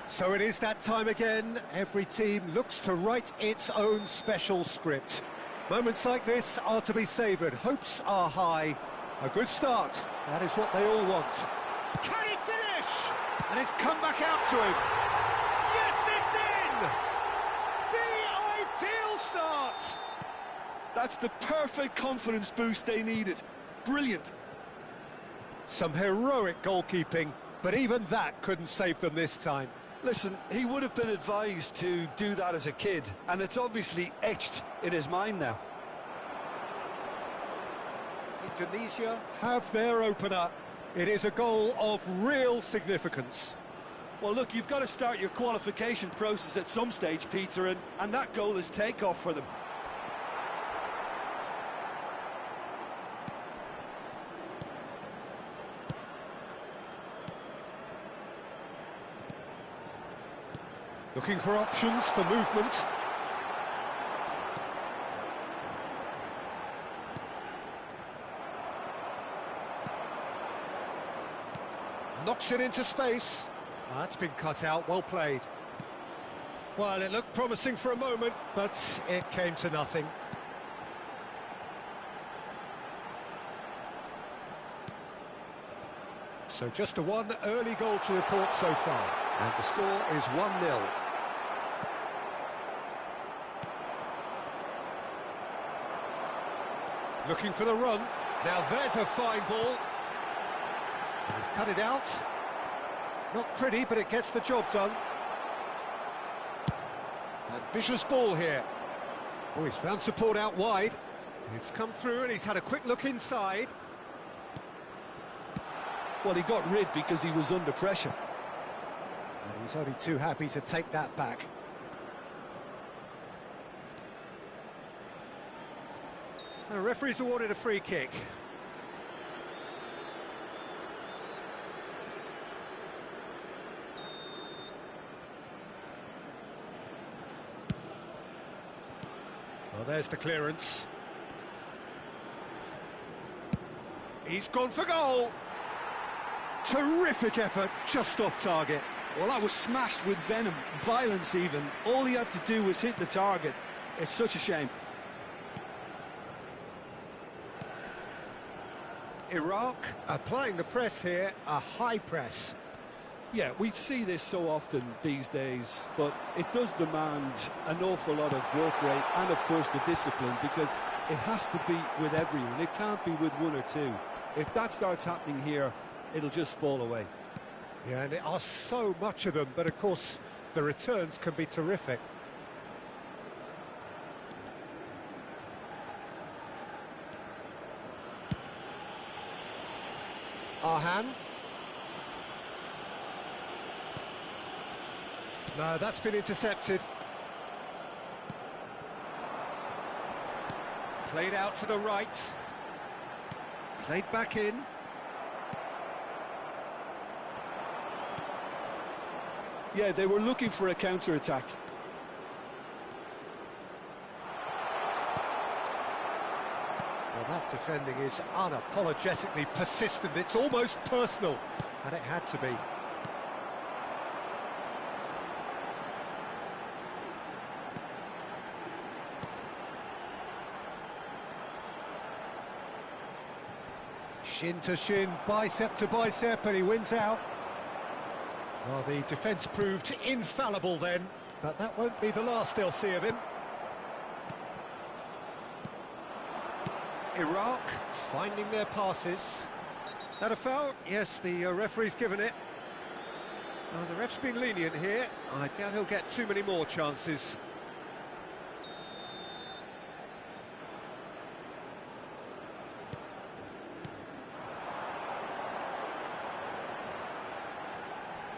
So it is that time again. Every team looks to write its own special script. Moments like this are to be savoured. Hopes are high. A good start. That is what they all want. Can he finish? And it's come back out to him. Yes, it's in! The ideal start! That's the perfect confidence boost they needed. Brilliant. Some heroic goalkeeping, but even that couldn't save them this time. Listen, he would have been advised to do that as a kid, and it's obviously etched in his mind now. Indonesia have their opener. It is a goal of real significance. Well, look, you've got to start your qualification process at some stage, Peter, and that goal is takeoff for them. Looking for options for movement. Knocks it into space. That's been cut out, well played. Well, it looked promising for a moment, but it came to nothing. So just a one early goal to report so far. And the score is 1-0. Looking for the run. Now there's a fine ball. He's cut it out. Not pretty, but it gets the job done. Ambitious ball here. Oh, he's found support out wide. It's come through and he's had a quick look inside. Well, he got rid because he was under pressure. And he's only too happy to take that back. The referee's awarded a free kick. Well, there's the clearance. He's gone for goal. Terrific effort, just off target. Well, that was smashed with venom, violence even. All he had to do was hit the target. It's such a shame. Iraq applying the press here, a high press. Yeah, we see this so often these days, but it does demand an awful lot of work rate and, of course, the discipline, because it has to be with everyone. It can't be with one or two. If that starts happening here, it'll just fall away. Yeah, and there are so much of them, but of course the returns can be terrific. Arhan. No, that's been intercepted. Played out to the right. Played back in. Yeah, they were looking for a counter-attack. Well, that defending is unapologetically persistent. It's almost personal, and it had to be. Shin to shin, bicep to bicep, and he wins out. Well, the defence proved infallible then, but that won't be the last they'll see of him. Iraq finding their passes. That a foul? Yes, the referee's given it. The ref's been lenient here. I doubt he'll get too many more chances.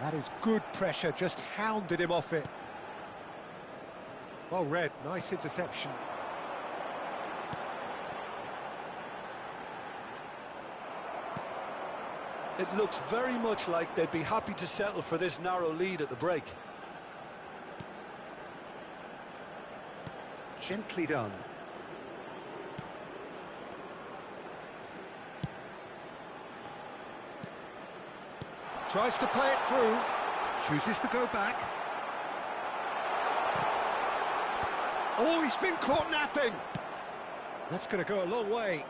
That is good pressure, just hounded him off it. Well read, nice interception. It looks very much like they'd be happy to settle for this narrow lead at the break. Gently done. Tries to play it through, chooses to go back. Oh, he's been caught napping. That's going to go a long way.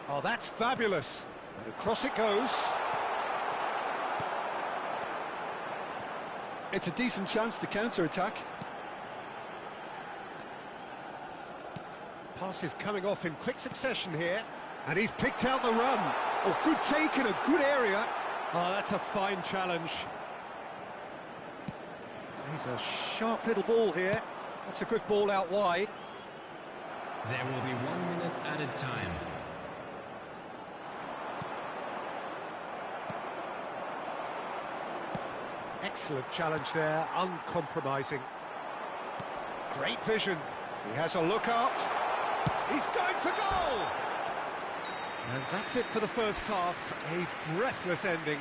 Oh, that's fabulous. And across it goes. It's a decent chance to counter-attack. Pass is coming off in quick succession here, and he's picked out the run. Oh, good take in a good area. Oh, that's a fine challenge. He's a sharp little ball here. That's a good ball out wide. There will be 1 minute added time. Excellent challenge there, uncompromising. Great vision. He has a look out. He's going for goal! And that's it for the first half, a breathless ending.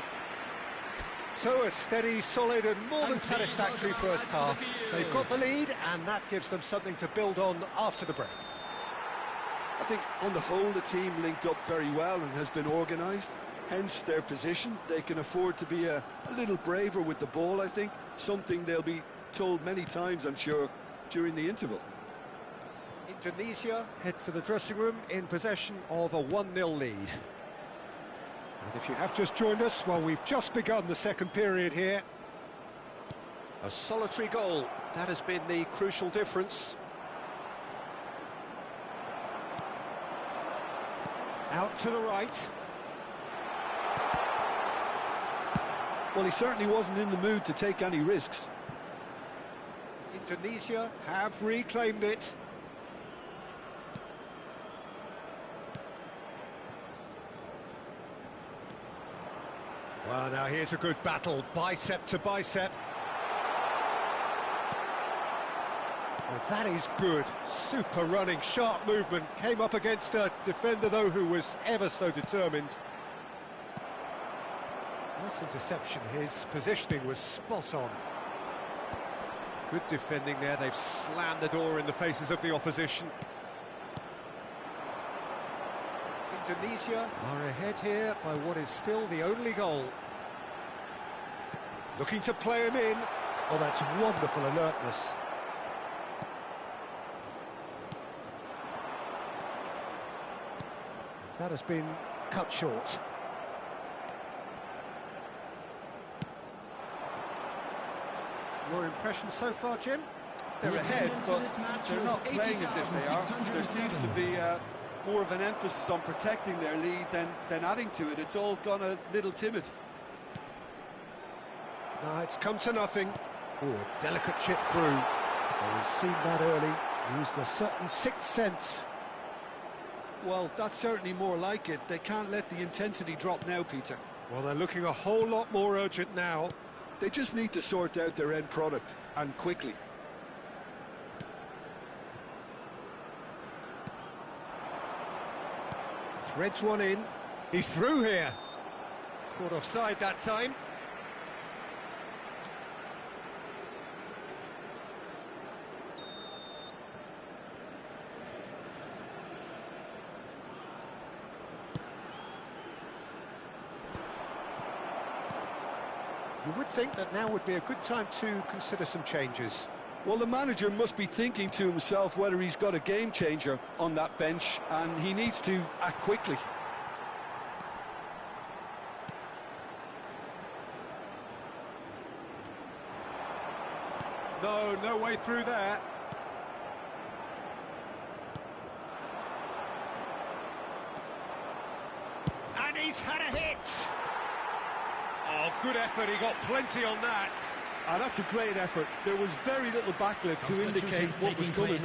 So a steady, solid and more than satisfactory first half. They've got the lead and that gives them something to build on after the break. I think on the whole the team linked up very well and has been organised. Hence their position. They can afford to be a little braver with the ball, I think. Something they'll be told many times, I'm sure, during the interval. Indonesia head for the dressing room in possession of a 1-0 lead. And if you have just joined us, well, we've just begun the second period here. A solitary goal, that has been the crucial difference. Out to the right. Well, he certainly wasn't in the mood to take any risks. Indonesia have reclaimed it. Well, now here's a good battle, bicep to bicep. Well, that is good, super running, sharp movement. Came up against a defender, though, who was ever so determined. Nice interception, his positioning was spot on. Good defending there, they've slammed the door in the faces of the opposition. Indonesia are ahead here by what is still the only goal. Looking to play him in. Oh, that's wonderful alertness. That has been cut short. Your impression so far, Jim? They're ahead, but they're not playing as if they are. There seems to be more of an emphasis on protecting their lead than adding to it. It's all gone a little timid. No, it's come to nothing. Oh, a delicate chip through. Well, he's seen that early. Used a certain sixth sense. Well, that's certainly more like it. They can't let the intensity drop now, Peter. Well, they're looking a whole lot more urgent now. They just need to sort out their end product, and quickly. Threads one in. He's through here. Caught offside that time. You would think that now would be a good time to consider some changes. Well, the manager must be thinking to himself whether he's got a game changer on that bench, and he needs to act quickly. No way through there. And he's had a hit. Oh, good effort, he got plenty on that. That's a great effort. There was very little backlift to indicate what was coming.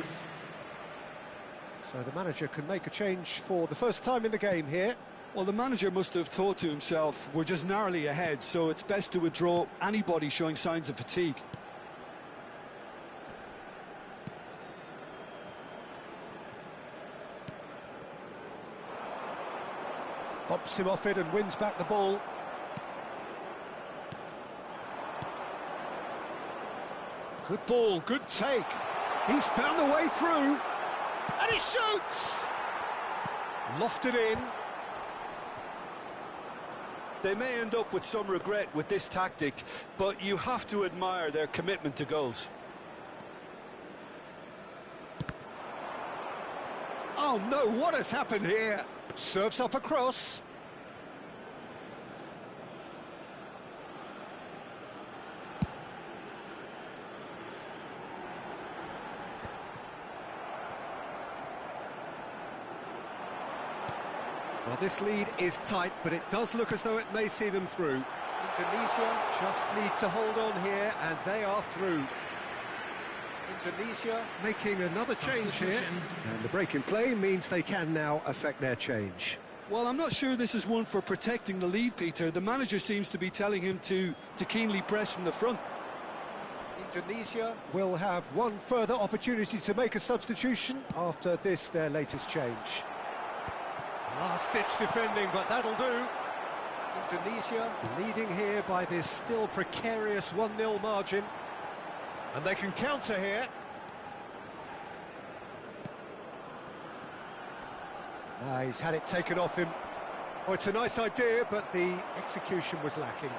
So the manager can make a change for the first time in the game here. Well, the manager must have thought to himself, we're just narrowly ahead, so it's best to withdraw anybody showing signs of fatigue. Bumps him off it and wins back the ball. Good ball, good take. He's found the way through. And he shoots! Lofted in. They may end up with some regret with this tactic, but you have to admire their commitment to goals. Oh no, what has happened here? Serves up a cross. Well, this lead is tight, but it does look as though it may see them through. Indonesia just need to hold on here, and they are through. Indonesia making another change here, and the break in play means they can now affect their change. Well, I'm not sure this is one for protecting the lead, Peter. The manager seems to be telling him to keenly press from the front. Indonesia will have one further opportunity to make a substitution after this, their latest change. Last-ditch defending, but that'll do. Indonesia leading here by this still precarious 1-0 margin. And they can counter here. He's had it taken off him. Oh, it's a nice idea, but the execution was lacking.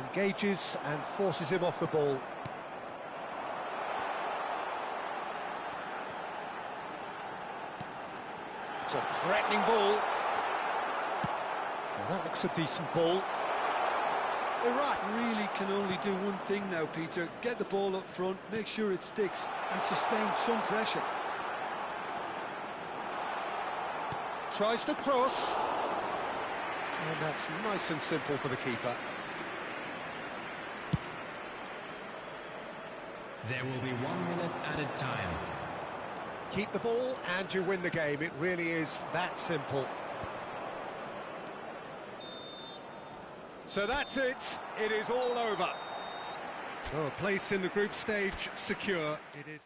Engages and forces him off the ball. It's a threatening ball. Well, that looks a decent ball. Iraq really can only do one thing now, Peter. Get the ball up front, make sure it sticks, and sustain some pressure. Tries to cross. And that's nice and simple for the keeper. There will be 1 minute added time. Keep the ball and you win the game. It really is that simple. So that's it. It is all over. Oh, a place in the group stage secure. It is.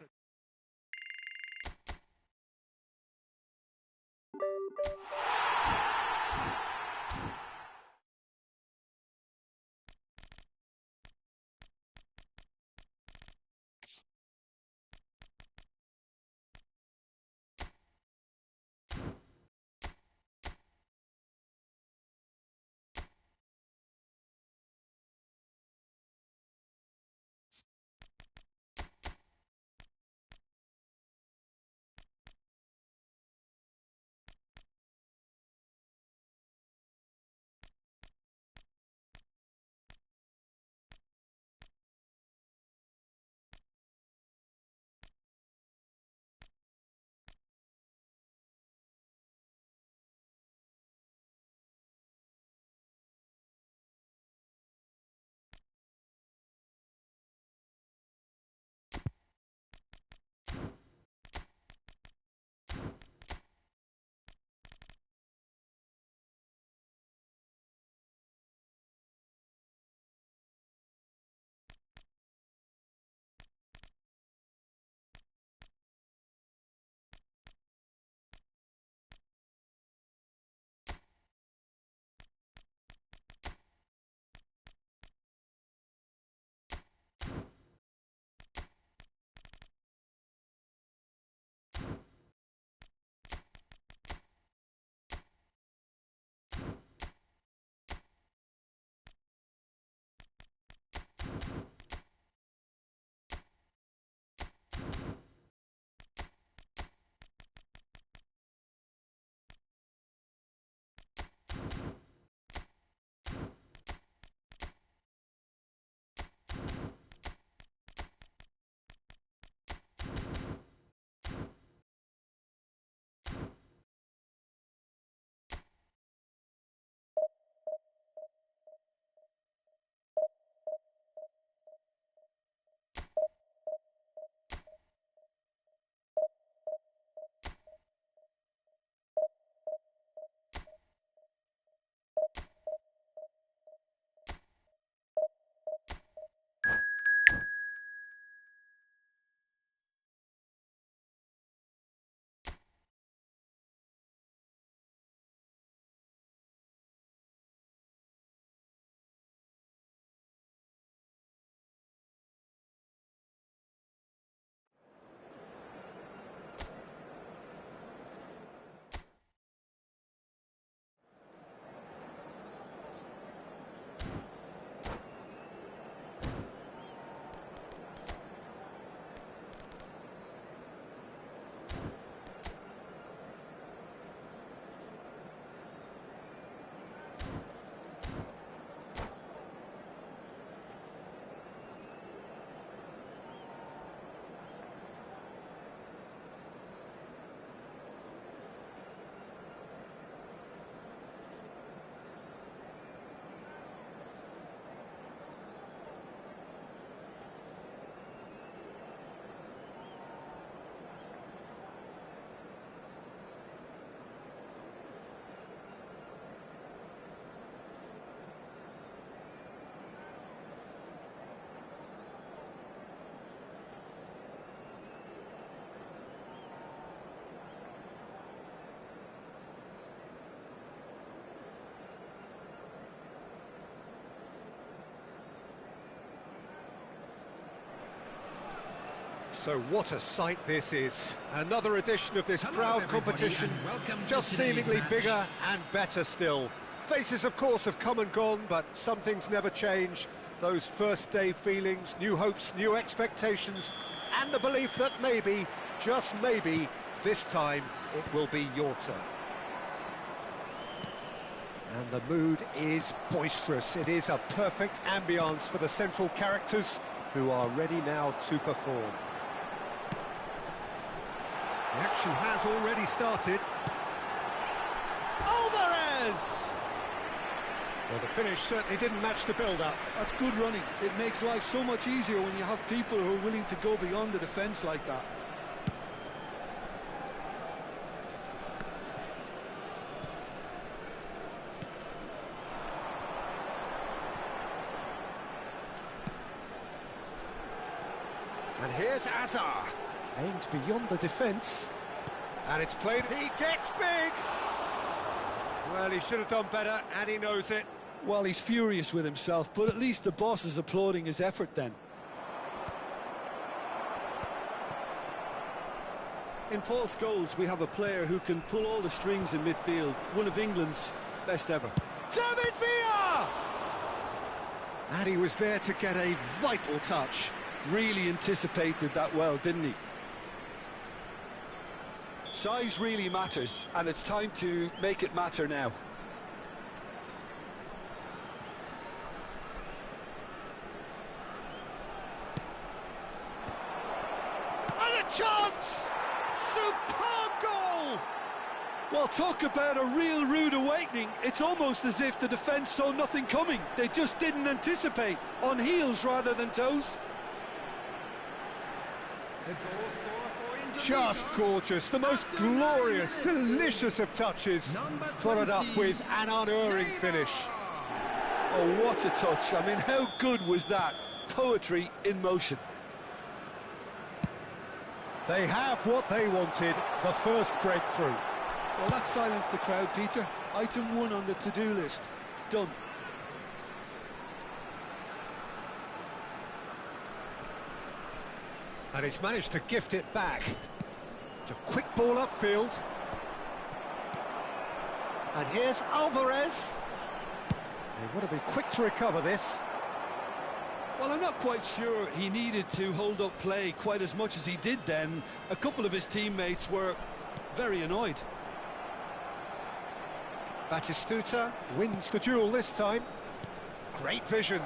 So what a sight this is. Another edition of this Hello, proud everybody, competition, and welcome to just today's seemingly match. bigger and better still. Faces, of course, have come and gone, but some things never change. Those first-day feelings, new hopes, new expectations, and the belief that maybe, just maybe, this time it will be your turn. And the mood is boisterous. It is a perfect ambience for the central characters who are ready now to perform. The action has already started. Alvarez! Well, the finish certainly didn't match the build-up. That's good running. It makes life so much easier when you have people who are willing to go beyond the defence like that. And here's Azar. Aimed beyond the defence. And it's played. He gets big! Well, he should have done better, and he knows it. Well, he's furious with himself, but at least the boss is applauding his effort then. In Paul Scholes, we have a player who can pull all the strings in midfield, one of England's best ever. David Villa! And he was there to get a vital touch. Really anticipated that well, didn't he? Size really matters, and it's time to make it matter now. And a chance! Superb goal! Well, talk about a real rude awakening. It's almost as if the defence saw nothing coming. They just didn't anticipate, on heels rather than toes. The goal scorer for Indonesia. Just gorgeous, the most glorious, delicious of touches, Number followed up 20, with an unerring Neymar. finish. Oh, what a touch. I mean, how good was that? Poetry in motion. They have what they wanted, the first breakthrough. Well, that silenced the crowd, Peter. Item 1 on the to-do list. Done. And he's managed to gift it back. It's a quick ball upfield. And here's Alvarez. They want to be quick to recover this. Well, I'm not quite sure he needed to hold up play quite as much as he did then. A couple of his teammates were very annoyed. Batistuta wins the duel this time. Great vision.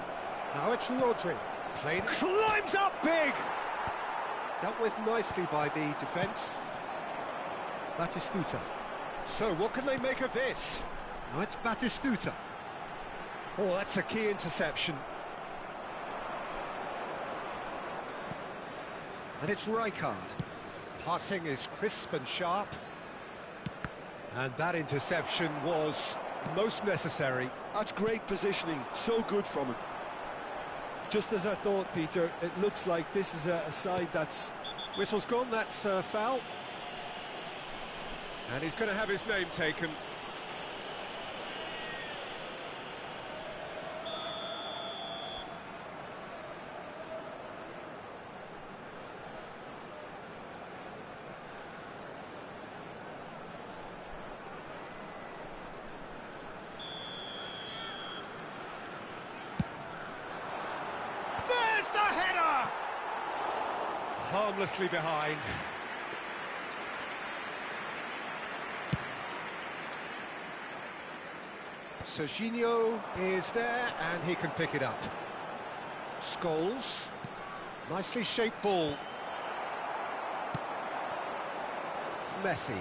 Now it's Rodri. Played, climbs up big! Dealt with nicely by the defence. Batistuta. So what can they make of this? Now it's Batistuta. Oh, that's a key interception. And it's Rijkaard. Passing is crisp and sharp. And that interception was most necessary. That's great positioning, so good from him. Just as I thought, Peter, it looks like this is a side that's... Whistle's gone, that's foul. And he's going to have his name taken. There's the header! Harmlessly behind. Serginho is there, and he can pick it up. Scholes. Nicely shaped ball. Messi.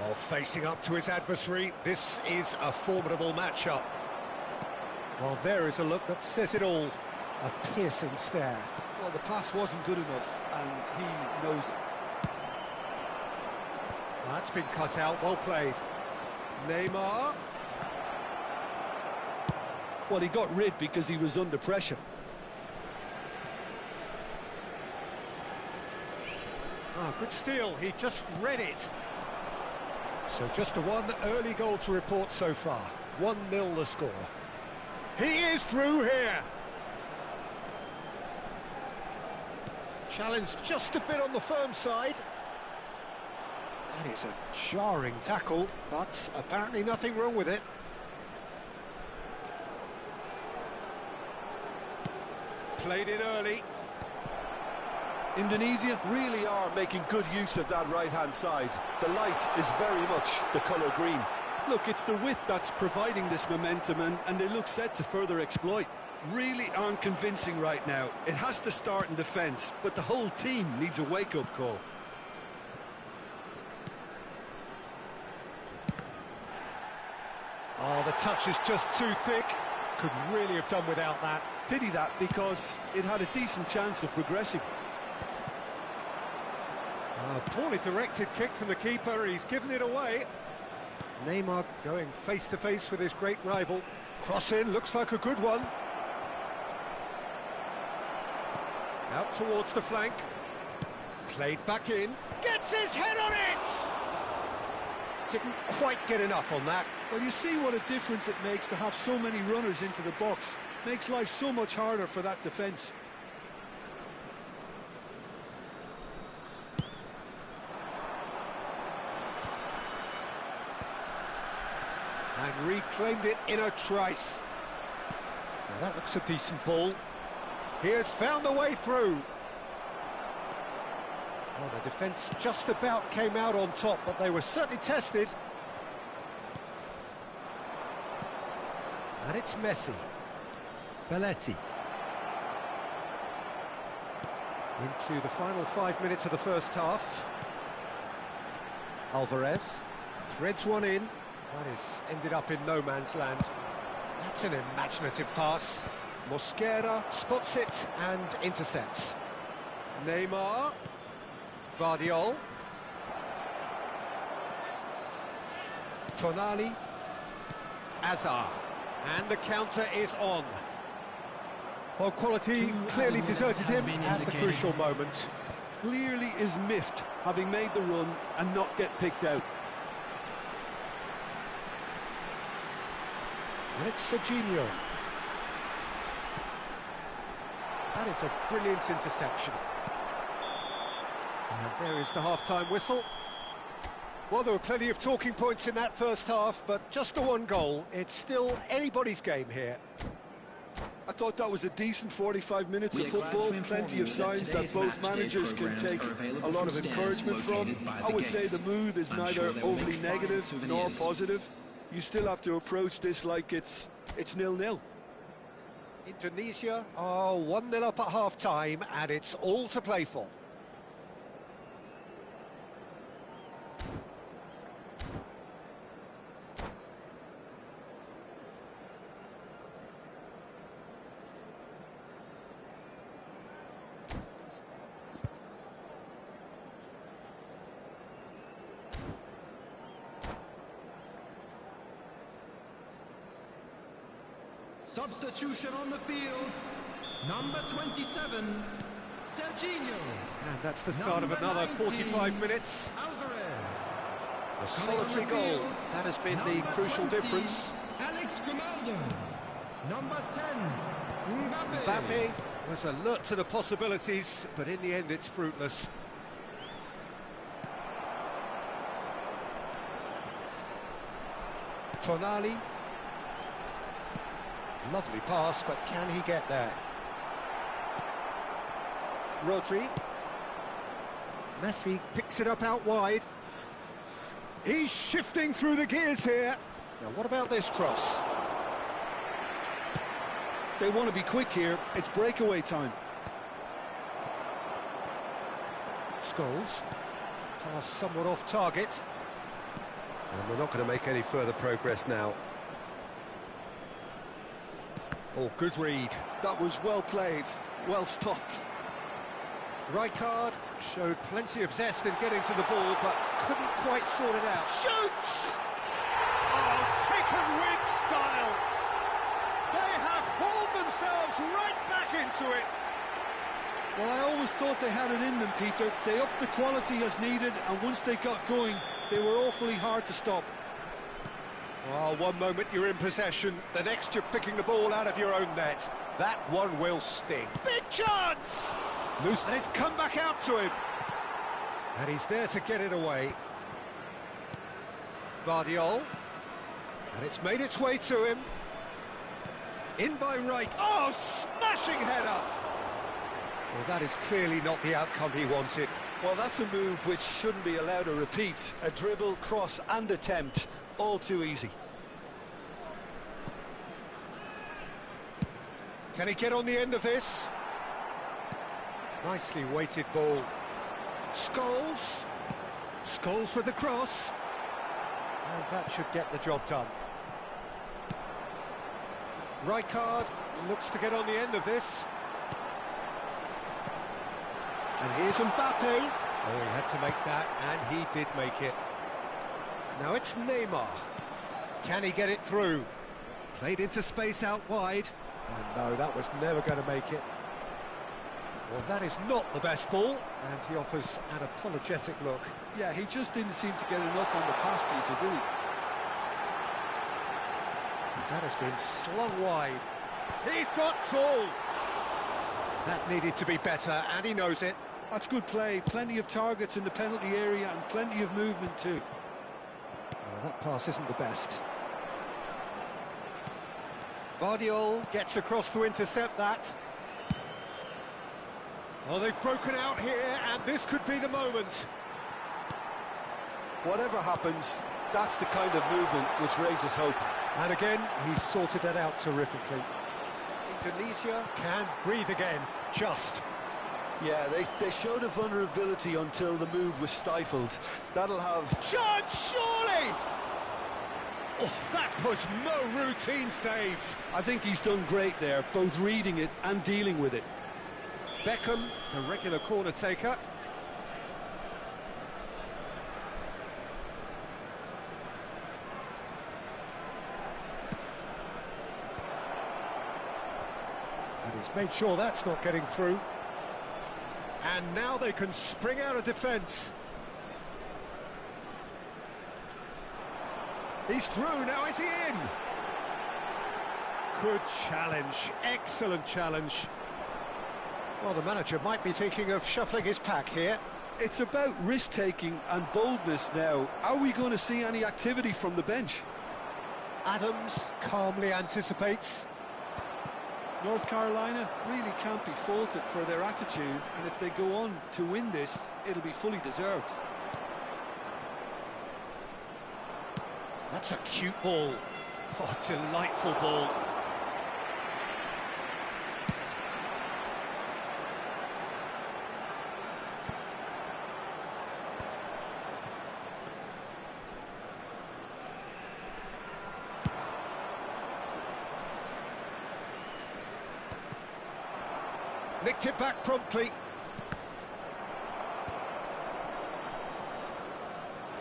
Oh, facing up to his adversary. This is a formidable matchup. Well, there is a look that says it all. A piercing stare. Well, the pass wasn't good enough, and he knows it. That's been cut out, well played. Neymar. Well, he got rid because he was under pressure. Ah, good steal, he just read it. So just the one early goal to report so far. 1-0 the score. He is through here. Challenge just a bit on the firm side. That is a jarring tackle, but apparently nothing wrong with it. Played it early. Indonesia really are making good use of that right-hand side. The light is very much the colour green. Look, it's the width that's providing this momentum, and they look set to further exploit. Really aren't convincing right now. It has to start in defence, but the whole team needs a wake-up call. Oh, the touch is just too thick. Could really have done without that. Pity that, because it had a decent chance of progressing. Poorly directed kick from the keeper, he's given it away. Neymar going face-to-face with his great rival. Cross in, looks like a good one. Out towards the flank. Played back in. Gets his head on it! Didn't quite get enough on that. Well, you see what a difference it makes to have so many runners into the box. Makes life so much harder for that defence. And reclaimed it in a trice. Now that looks a decent ball. He has found the way through. Well, the defence just about came out on top, but they were certainly tested. And it's Messi. Belletti. Into the final 5 minutes of the first half. Alvarez threads one in. That is ended up in no man's land. That's an imaginative pass. Mosquera spots it and intercepts. Neymar. Vardiol. Tonali. Azar. And the counter is on. Well, quality clearly deserted him at the crucial moment. Clearly is miffed, having made the run and not get picked out. And it's Serginho. That is a brilliant interception. And there is the half-time whistle. Well, there were plenty of talking points in that first half, but just the one goal. It's still anybody's game here. I thought that was a decent 45 minutes of football. Plenty of signs that both managers can take a lot of encouragement from. I would say the mood is neither overly negative nor positive. You still have to approach this like it's 0-0. Indonesia are 1-0 up at half-time, and it's all to play for. Substitution on the field, number 27, Serginho. And that's the start of another 45 minutes. Alvarez. A solitary goal. That has been the crucial difference. Alex Grimaldo. Number 10, Mbappe. Mbappe was alert to the possibilities, but in the end it's fruitless. Tonali. Lovely pass, but can he get there? Rodri. Messi picks it up out wide. He's shifting through the gears here. Now, what about this cross? They want to be quick here. It's breakaway time. Scholes. Pass somewhat off target. And they're not going to make any further progress now. Oh, good read. That was well played, well stopped. Rijkaard showed plenty of zest in getting to the ball, but couldn't quite sort it out. Shoots! Oh, taken with style. They have hauled themselves right back into it. Well, I always thought they had it in them, Peter. They upped the quality as needed, and once they got going, they were awfully hard to stop. Well, one moment you're in possession, the next you're picking the ball out of your own net. That one will sting. Big chance! Loose, and it's come back out to him. And he's there to get it away. Vardiol. And it's made its way to him. In by Reich. Oh, smashing header! Well, that is clearly not the outcome he wanted. Well, that's a move which shouldn't be allowed to repeat. A dribble, cross and attempt, all too easy. Can he get on the end of this? Nicely weighted ball. Scholes. Scholes with the cross. And that should get the job done. Rijkaard looks to get on the end of this. And here's Mbappe. Oh, he had to make that, and he did make it. Now it's Neymar. Can he get it through? Played into space out wide. And no, that was never going to make it. Well, that is not the best ball, and he offers an apologetic look. Yeah, he just didn't seem to get enough on the pass, Peter, did he? That has been slung wide. He's got tall. That needed to be better, and he knows it. That's good play. Plenty of targets in the penalty area and plenty of movement too. Oh, that pass isn't the best. Vardiol gets across to intercept that. Oh, they've broken out here, and this could be the moment. Whatever happens, that's the kind of movement which raises hope. And again, he's sorted that out terrifically. Indonesia can breathe again, just. Yeah, they showed a vulnerability until the move was stifled. That'll have... Chance, surely! Oh, that was no routine save. I think he's done great there, both reading it and dealing with it. Beckham, the regular corner taker. And he's made sure that's not getting through. And now they can spring out of defence. He's through, now is he in? Good challenge, excellent challenge. Well, the manager might be thinking of shuffling his pack here. It's about risk-taking and boldness now. Are we going to see any activity from the bench? Adams calmly anticipates. North Carolina really can't be faulted for their attitude, and if they go on to win this, it'll be fully deserved. That's a cute ball. Oh, delightful ball. Nicked it back promptly.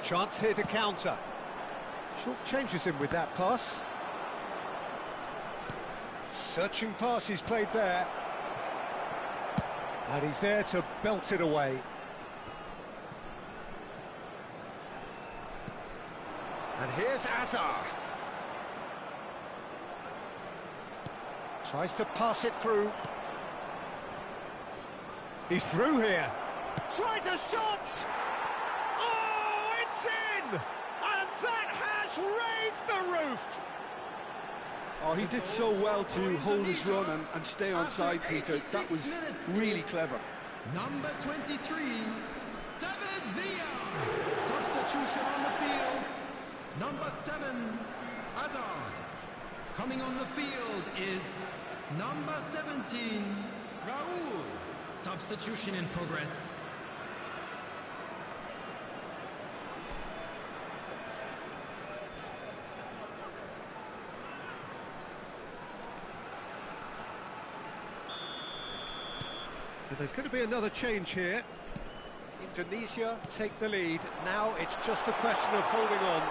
Chance here to counter. Short changes him with that pass. Searching pass he's played there. And he's there to belt it away. And here's Azar. Tries to pass it through. He's through here. Tries a shot! Oh, it's in! And that has raised the roof! Oh, he did so well to hold his run and stay on side, Peter. That was really clever. Number 23, David Villa. Substitution on the field. Number 7, Hazard. Coming on the field is number 17, Raul. Substitution in progress. So there's going to be another change here. Indonesia take the lead. Now it's just a question of holding on.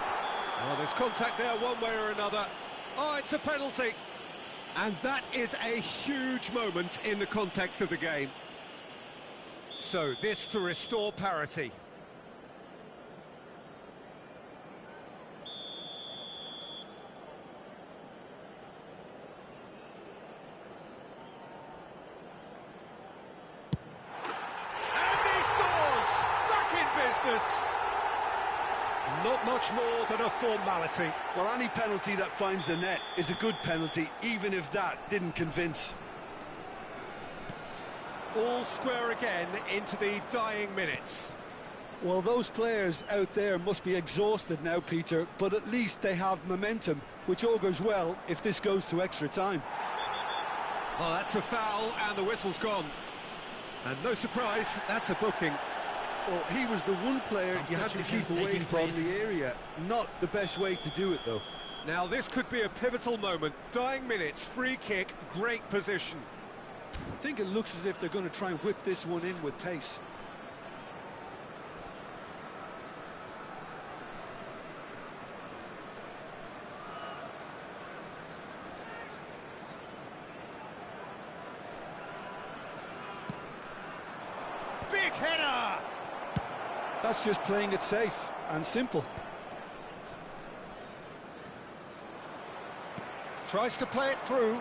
Oh, there's contact there one way or another. Oh, it's a penalty. And that is a huge moment in the context of the game. So this to restore parity. Not much more than a formality. Well, any penalty that finds the net is a good penalty, even if that didn't convince. All square again into the dying minutes. Well, those players out there must be exhausted now, Peter, but at least they have momentum, which augurs well if this goes to extra time. Oh, that's a foul, and the whistle's gone. And no surprise, that's a booking. Well, he was the one player you had to keep away from the area. Not the best way to do it, though. Now, this could be a pivotal moment. Dying minutes, free kick, great position. I think it looks as if they're going to try and whip this one in with pace. Big header! That's just playing it safe and simple. Tries to play it through.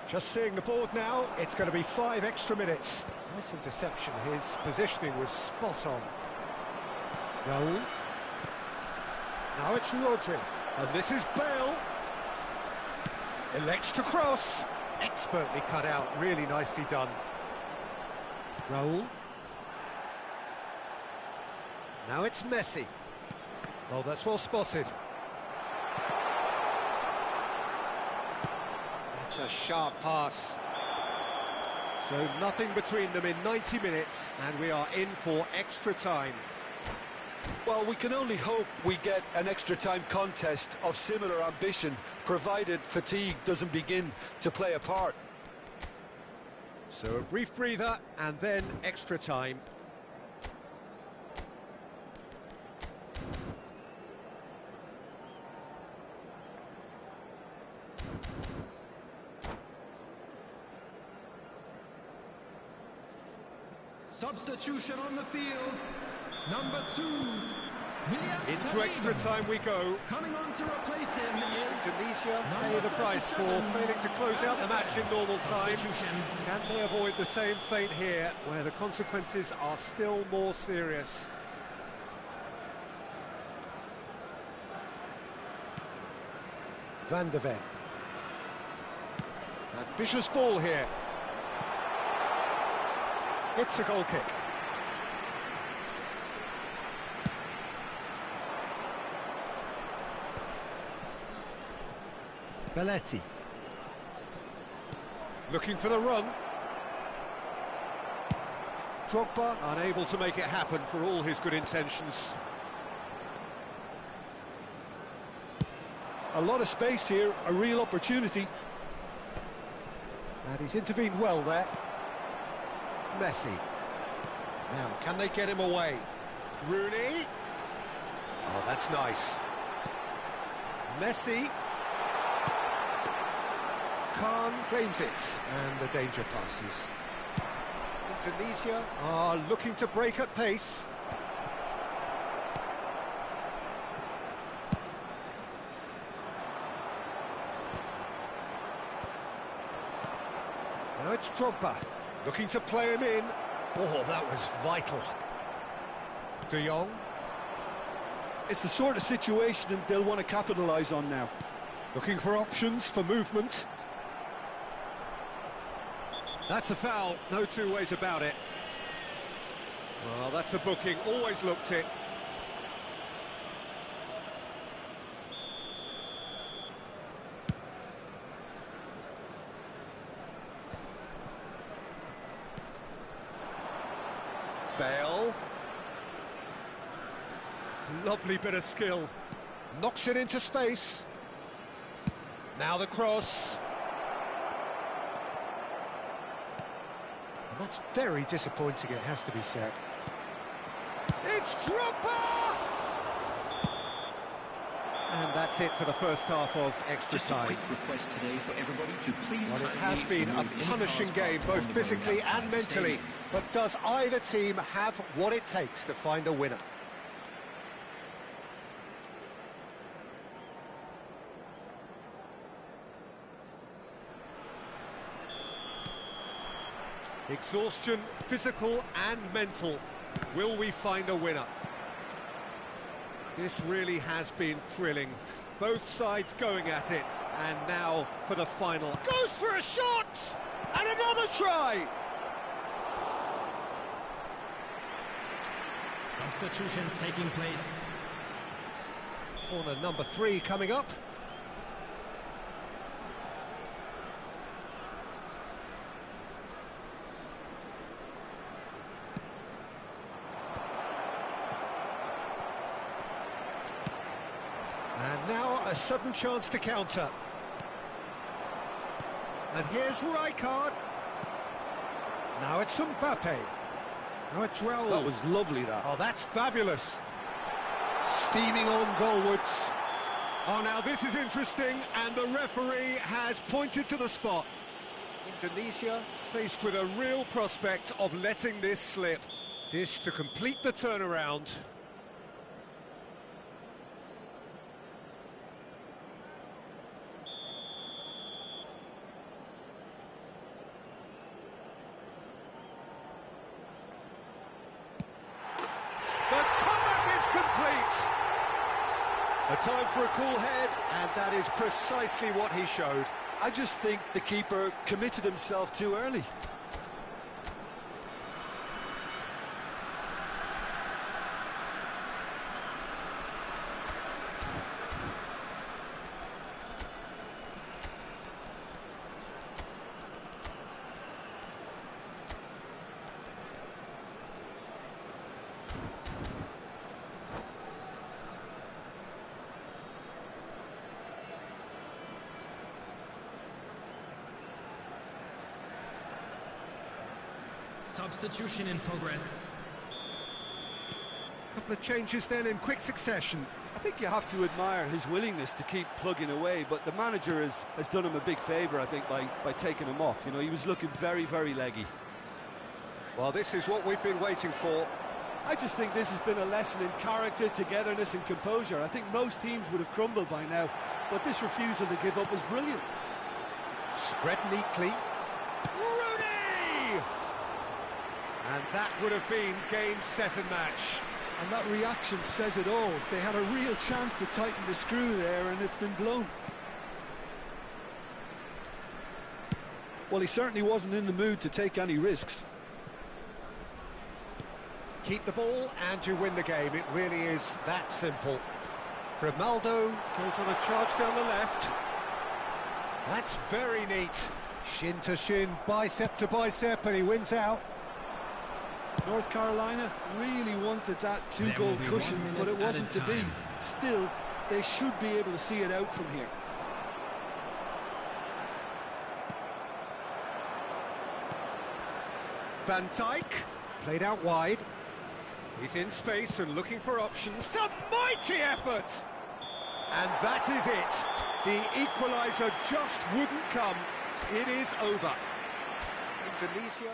Just seeing the board now, it's going to be 5 extra minutes. Nice interception, his positioning was spot on. Raul. Now it's Rodri. And this is Bale. Elects to cross. Expertly cut out, really nicely done. Raul. Now it's Messi. Oh, that's well spotted. That's a sharp pass. So nothing between them in 90 minutes, and we are in for extra time. Well, we can only hope we get an extra time contest of similar ambition, provided fatigue doesn't begin to play a part. So a brief breather, and then extra time. Substitution on the field. Number 2. Into extra time we go. Coming on to replace him is Indonesia pay the price for failing to close out the match in normal time. Can they avoid the same fate here, where the consequences are still more serious? Van de Ven. Ambitious ball here. It's a goal kick. Belletti. Looking for the run. Drogba unable to make it happen for all his good intentions. A lot of space here, a real opportunity. And he's intervened well there. Messi. Now, can they get him away? Rooney. Oh, that's nice. Messi. Khan claims it, and the danger passes. Indonesia are looking to break at pace. Now it's Drogba, looking to play him in. Oh, that was vital. De Jong. It's the sort of situation they'll want to capitalise on now. Looking for options for movement. That's a foul, no two ways about it. Well, that's a booking, always looked it. Bale. Lovely bit of skill. Knocks it into space. Now the cross. And that's very disappointing, it has to be said. It's Drogba! And that's it for the first half of extra time. Well, it has been a punishing game, both physically and mentally. But does either team have what it takes to find a winner? Exhaustion, physical and mental. Will we find a winner? This really has been thrilling. Both sides going at it. And now for the final. Goes for a shot! And another try! Substitutions taking place. Corner number 3 coming up. And now a sudden chance to counter. And here's Rijkaard. Now it's Mbappe. Now it's Raul. That was lovely, that. Oh, that's fabulous. Steaming on goalwards. Oh, now this is interesting, and the referee has pointed to the spot. Indonesia faced with a real prospect of letting this slip. This to complete the turnaround. The comeback is complete. A time for a cool head, and that is precisely what he showed. I just think the keeper committed himself too early. Substitution in progress. Couple of changes then in quick succession. I think you have to admire his willingness to keep plugging away, but the manager has done him a big favour, I think, by taking him off. You know, he was looking very, very leggy. Well, this is what we've been waiting for. I just think this has been a lesson in character, togetherness and composure. I think most teams would have crumbled by now, but this refusal to give up was brilliant. Spread neatly. Rooney! And that would have been game, set and match. And that reaction says it all. They had a real chance to tighten the screw there, and it's been blown. Well, he certainly wasn't in the mood to take any risks. Keep the ball and you win the game. It really is that simple. Grimaldo goes on a charge down the left. That's very neat. Shin to shin, bicep to bicep, and he wins out. North Carolina really wanted that two-goal cushion, but it wasn't to be. Still, they should be able to see it out from here. Van Dijk, played out wide. He's in space and looking for options. A mighty effort! And that is it. The equaliser just wouldn't come. It is over. Indonesia...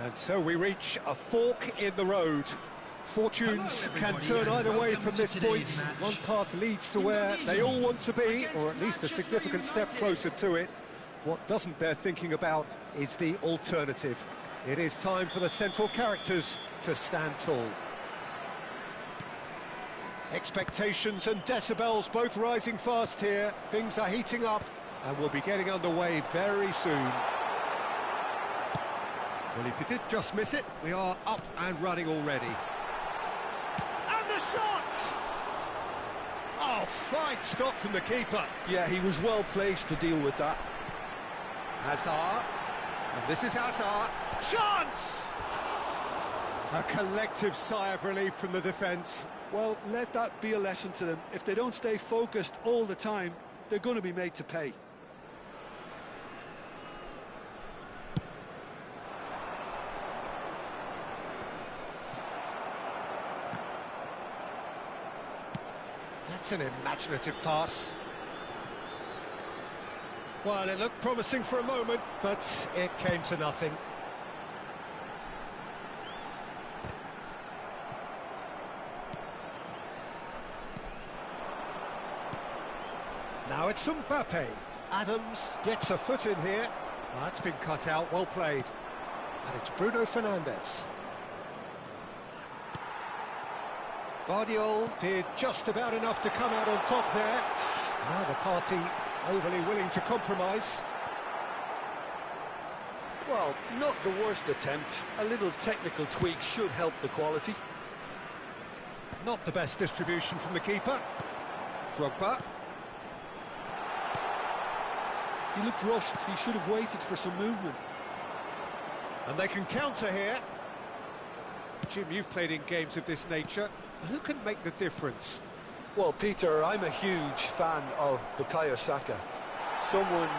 And so we reach a fork in the road. Fortunes can turn either way from this point. One path leads to where they all want to be, or at least a significant step closer to it. What doesn't bear thinking about is the alternative. It is time for the central characters to stand tall. Expectations and decibels both rising fast here. Things are heating up and we'll be getting underway very soon. Well, if you did just miss it, we are up and running already. And the shot! Oh, fine stop from the keeper. Yeah, he was well placed to deal with that. Hazard, and this is Hazard. Chance! A collective sigh of relief from the defence. Well, let that be a lesson to them. If they don't stay focused all the time, they're going to be made to pay. That's an imaginative pass. Well, it looked promising for a moment, but it came to nothing. Now it's Mbappe. Adams gets a foot in here. That's been cut out, well played. And it's Bruno Fernandes. Guardiola did just about enough to come out on top there. Neither party overly willing to compromise. Well, not the worst attempt. A little technical tweak should help the quality. Not the best distribution from the keeper. Drogba. He looked rushed. He should have waited for some movement. And they can counter here. Jim, you've played in games of this nature. Who can make the difference? Well, Peter, I'm a huge fan of Bukayo Saka. Someone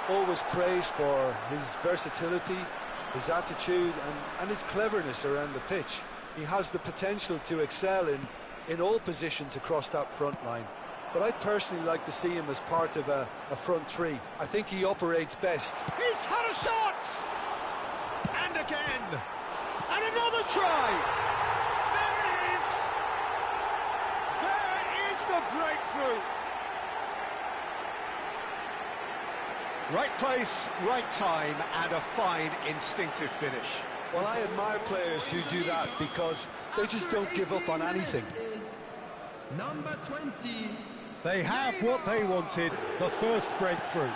always praised for his versatility, his attitude and his cleverness around the pitch. He has the potential to excel in all positions across that front line. But I'd personally like to see him as part of a front three. I think he operates best. He's had a shot! And again! And another try! The breakthrough. Right place, right time, and a fine instinctive finish. Well, I admire players who do that because they just don't give up on anything. Number 20. They have what they wanted, the first breakthrough.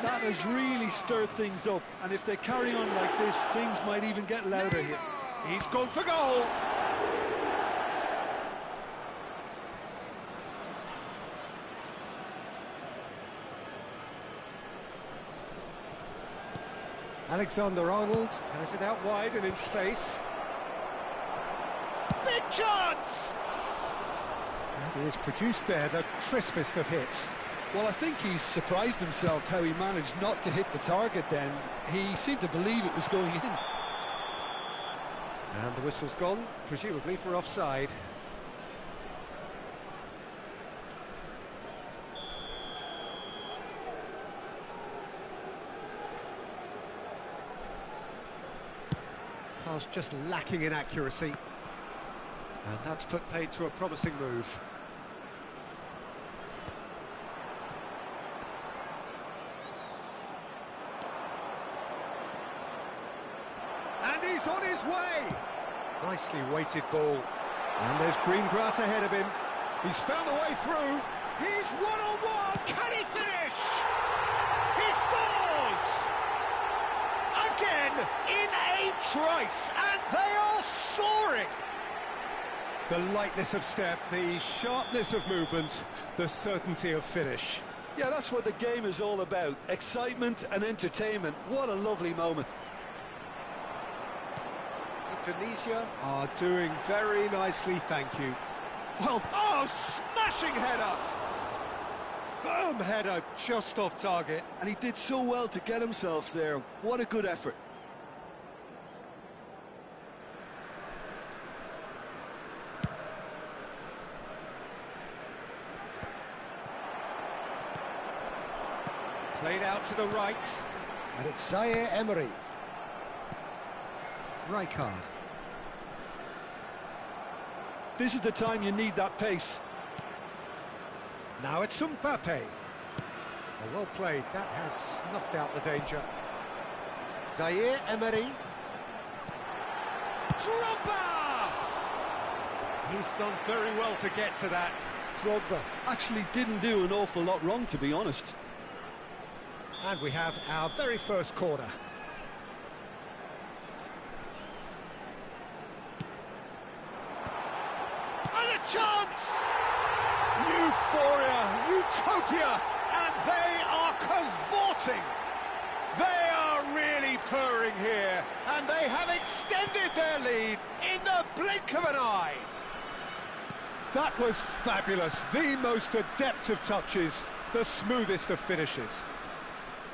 That has really stirred things up, and if they carry on like this, things might even get louder here. He's gone for goal. Alexander-Arnold has it out wide and in space. Big chance! And he has produced there the crispest of hits. Well, I think he's surprised himself how he managed not to hit the target then. He seemed to believe it was going in. And the whistle's gone, presumably for offside. Pass just lacking in accuracy. And that's put paid to a promising move. And he's on his way! Nicely weighted ball. And there's green grass ahead of him. He's found a way through. He's one-on-one! Can he finish? He scores! Again, in a trice, and they are soaring! The lightness of step, the sharpness of movement, the certainty of finish. Yeah, that's what the game is all about. Excitement and entertainment. What a lovely moment. Indonesia are doing very nicely, thank you. Well, oh, smashing header! Firm header, just off target. And he did so well to get himself there. What a good effort. Played out to the right, and it's Zaire Emery. Right card. This is the time you need that pace. Now it's Mbappe. Oh, well played. That has snuffed out the danger. Zaire Emery. Drogba! He's done very well to get to that. Drogba actually didn't do an awful lot wrong, to be honest. And we have our very first corner. And a chance! Euphoria, utopia, and they are cavorting. They are really purring here, and they have extended their lead in the blink of an eye. That was fabulous, the most adept of touches, the smoothest of finishes.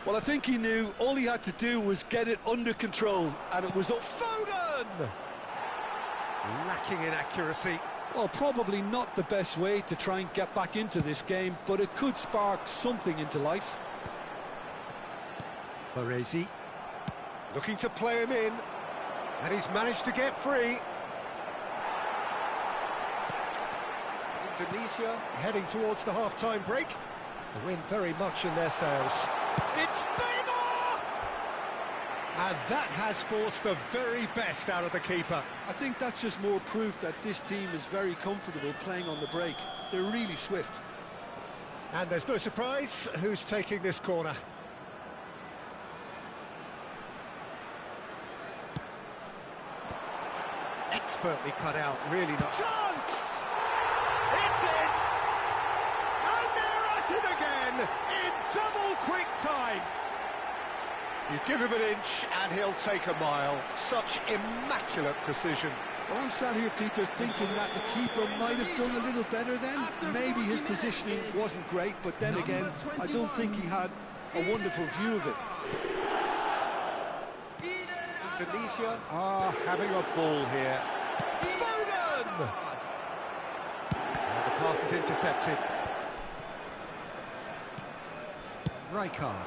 Well, I think he knew all he had to do was get it under control, and it was up. Foden! Lacking in accuracy. Well, probably not the best way to try and get back into this game, but it could spark something into life. Baresi looking to play him in, and he's managed to get free. Indonesia heading towards the half-time break. The wind very much in their sails. It's Neymar! And that has forced the very best out of the keeper. I think that's just more proof that this team is very comfortable playing on the break. They're really swift. And there's no surprise who's taking this corner. Expertly cut out, really not. Chance! It's in! And they're at it again in double quick time. You give him an inch and he'll take a mile. Such immaculate precision. Well, I'm sat here, Peter, thinking that the keeper might have done a little better then. Maybe his positioning wasn't great, but then again, I don't think he had a wonderful view of it. Indonesia are having a ball here. Foden! And the pass is intercepted. Rijkaard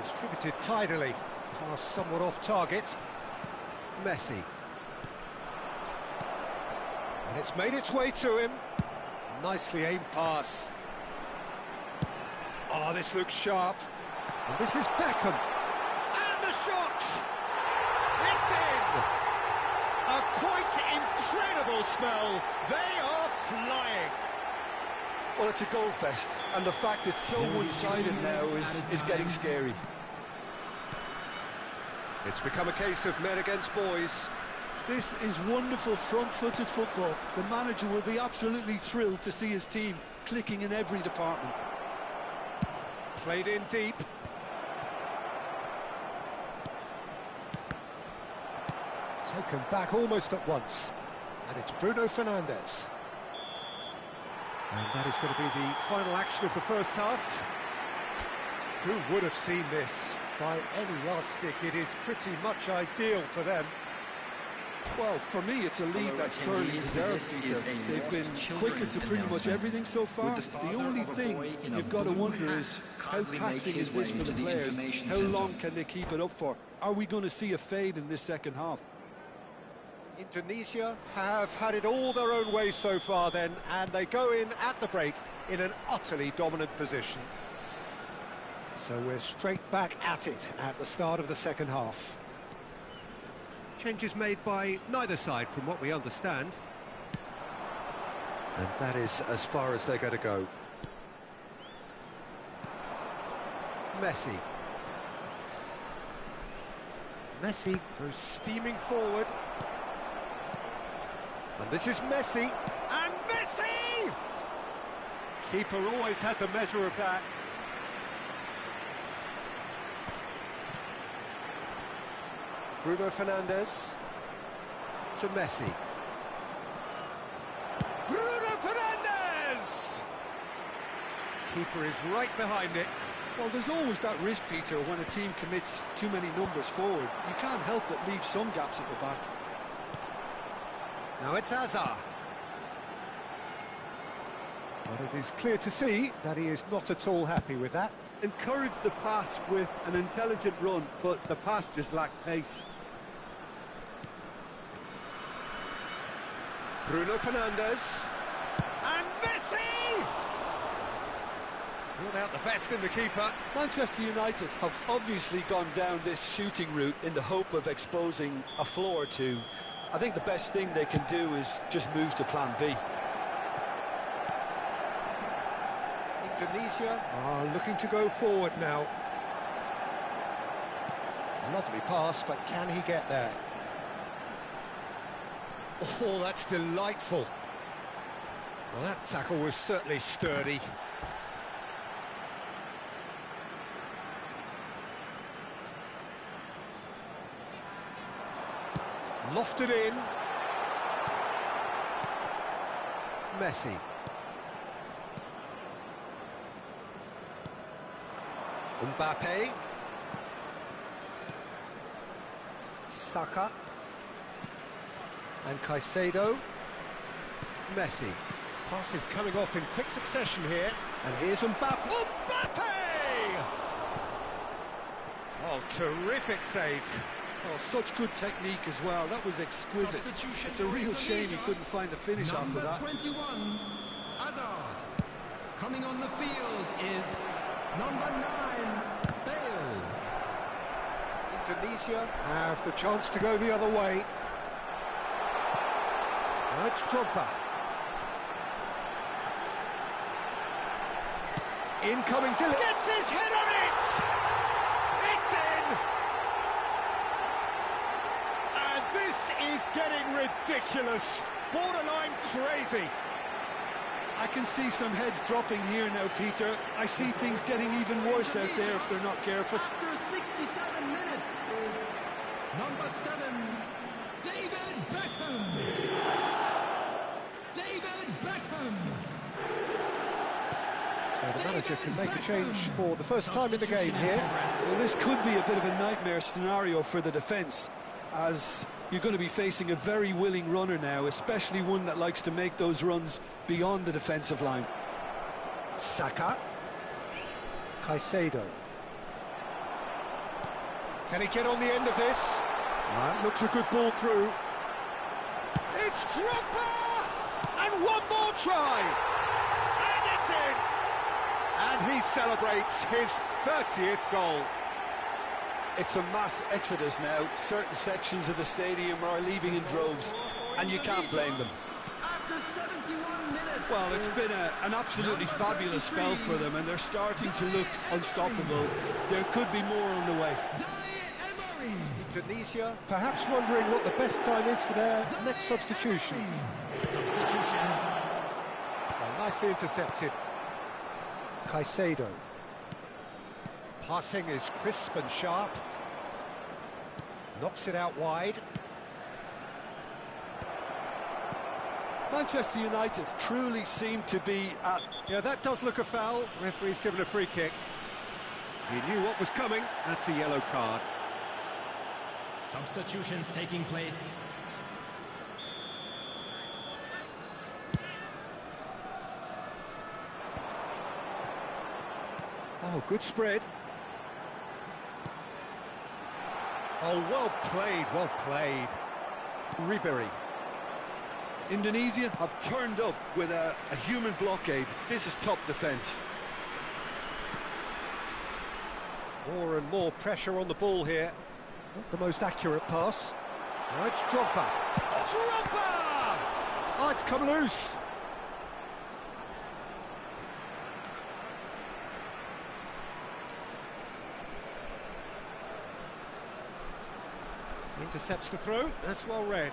distributed tidily. Pass somewhat off target. Messi. And it's made its way to him. Nicely aimed pass. Oh, this looks sharp. And this is Beckham. And the shot! It's in! A quite incredible spell. They are flying. Well, it's a goal fest, and the fact it's so one-sided now is getting scary. It's become a case of men against boys. This is wonderful front-footed football. The manager will be absolutely thrilled to see his team clicking in every department. Played in deep. Taken back almost at once. And it's Bruno Fernandes. And that is going to be the final action of the first half. Who would have seen this? By any yardstick, it is pretty much ideal for them. Well, for me, it's a lead that's clearly deserved, Peter. They've been quicker to pretty much everything so far. The only thing you've got to wonder is, how taxing is this for the players? How long can they keep it up for? Are we going to see a fade in this second half? Indonesia have had it all their own way so far then, and they go in at the break in an utterly dominant position. So we're straight back at it at the start of the second half. Changes made by neither side from what we understand. And that is as far as they're going to go. Messi. Messi goes steaming forward. And this is Messi. And Messi! Keeper always had the measure of that. Bruno Fernandes to Messi. Bruno Fernandes! Keeper is right behind it. Well, there's always that risk, Peter, when a team commits too many numbers forward. You can't help but leave some gaps at the back. Now it's Hazard. But it is clear to see that he is not at all happy with that. Encourage the pass with an intelligent run, but the pass just lacked pace. Bruno Fernandes. And Messi! Brought out the best in the keeper. Manchester United have obviously gone down this shooting route in the hope of exposing a flaw or two. I think the best thing they can do is just move to plan B. Indonesia are looking to go forward now. Lovely pass, but can he get there? Oh, that's delightful. Well, that tackle was certainly sturdy. Lofted in. Messi. Mbappe. Saka. And Caicedo. Messi. Passes coming off in quick succession here. And here's Mbappe. Mbappe! Oh, terrific save. Oh, such good technique as well. That was exquisite. It's a real shame he couldn't find the finish after that. Number 21, Hazard. Coming on the field is number 9, Bale. Indonesia have the chance to go the other way. Now it's Drogba. Incoming Dylan. Gets his head on it! It's in! And this is getting ridiculous. Borderline crazy. I can see some heads dropping here now, Peter. I see things getting even worse out there if they're not careful. After 67 minutes is number 7, David Beckham. David Beckham. So the manager can make a change for the first time in the game here. Well, this could be a bit of a nightmare scenario for the defence, as you're going to be facing a very willing runner now, especially one that likes to make those runs beyond the defensive line. Saka. Caicedo. Can he get on the end of this? Looks a good ball through. It's Drogba! And one more try! And it's in! And he celebrates his 30th goal. It's a mass exodus now. Certain sections of the stadium are leaving in droves, and you can't blame them. After 71 minutes. Well, it's been an absolutely fabulous spell for them, and they're starting to look unstoppable. There could be more on the way. Indonesia perhaps wondering what the best time is for their next substitution. Well, nicely intercepted. Caicedo. Passing is crisp and sharp. Knocks it out wide. Manchester United truly seem to be at... Yeah, that does look a foul. Referee's given a free kick. He knew what was coming. That's a yellow card. Substitutions taking place. Oh, good spread. Oh, well played, well played. Ribery. Indonesia have turned up with a human blockade. This is top defence. More and more pressure on the ball here. Not the most accurate pass. Now it's Drogba. Drogba! Oh, it's come loose. Intercepts the throw. That's well read.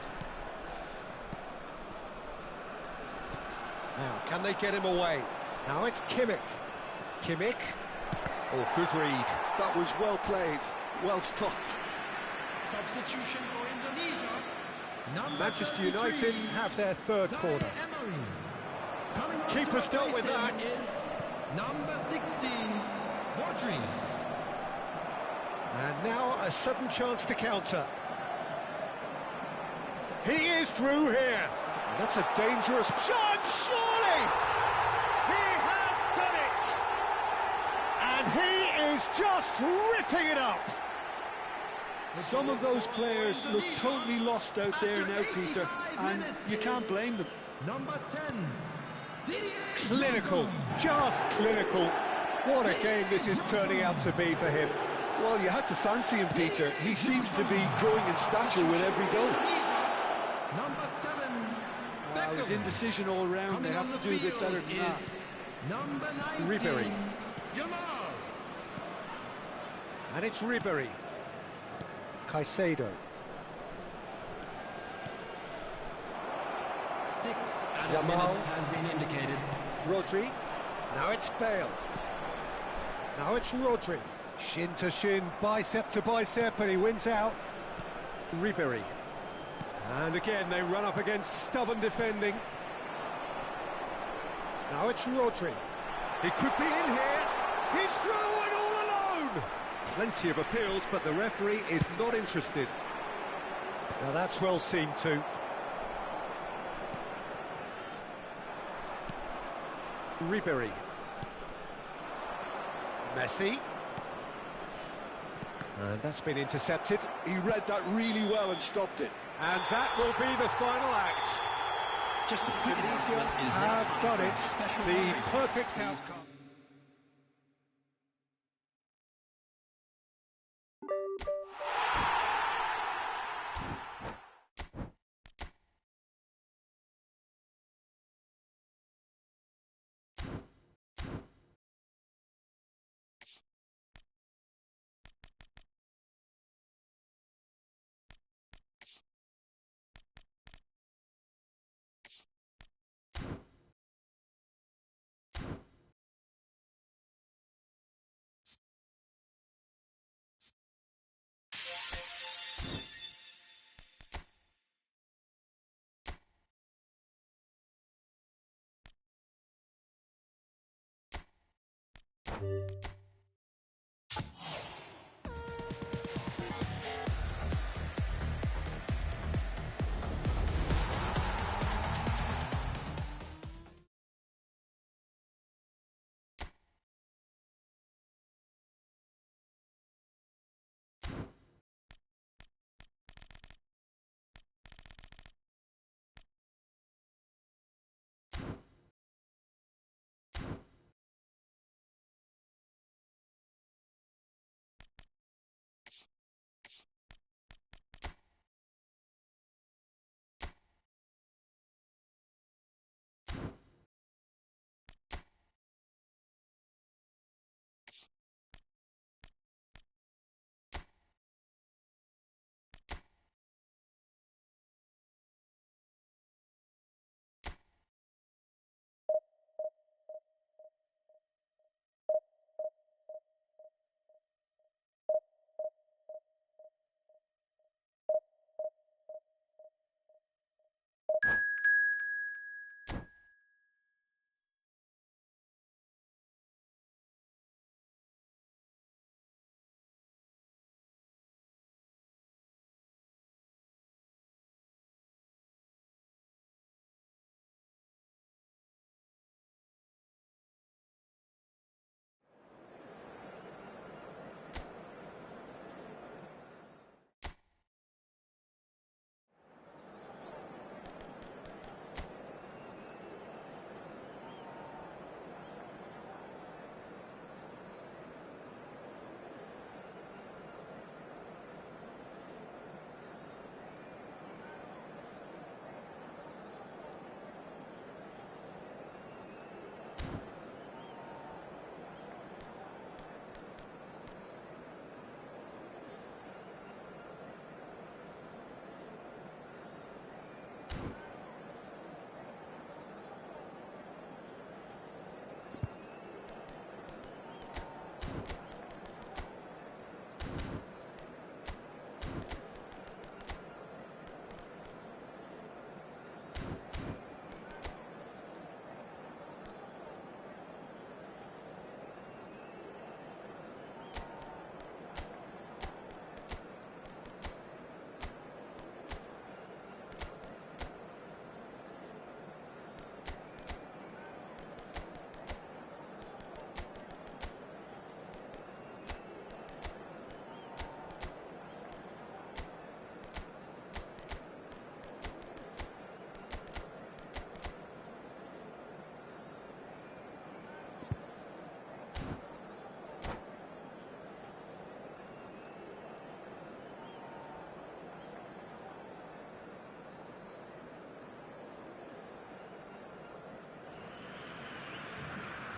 Now, can they get him away? Now it's Kimmich. Kimmich. Oh, good read. That was well played, well stopped. Substitution for Indonesia. Manchester United have their third corner. Keeper's dealt with that. Is number 16, Rodri. And now a sudden chance to counter. He is through here. And that's a dangerous chance, surely! He has done it! And he is just ripping it up! Some of those players look totally lost out there now, Peter, and you can't blame them. Number 10. Clinical, just clinical. What a game this is turning out to be for him. Well, you had to fancy him, Peter. He seems to be growing in stature with every goal. Number 7. His indecision all round. They have to do a bit better than that. Number 19. Ribery. Jamal. And it's Ribery. Caicedo. 6 added Jamal. minutes has been indicated. Rodri. Now it's Bale. Now it's Rodri. Shin to shin, bicep to bicep, and he wins out. Ribery. And again, they run up against stubborn defending. Now it's Rodri. He could be in here. He's through and all alone. Plenty of appeals, but the referee is not interested. Now that's well seen too. Ribery. Messi. And that's been intercepted. He read that really well and stopped it. And that will be the final act. Just a quick Tunisia announcement is have that done it. special The time. perfect outcome.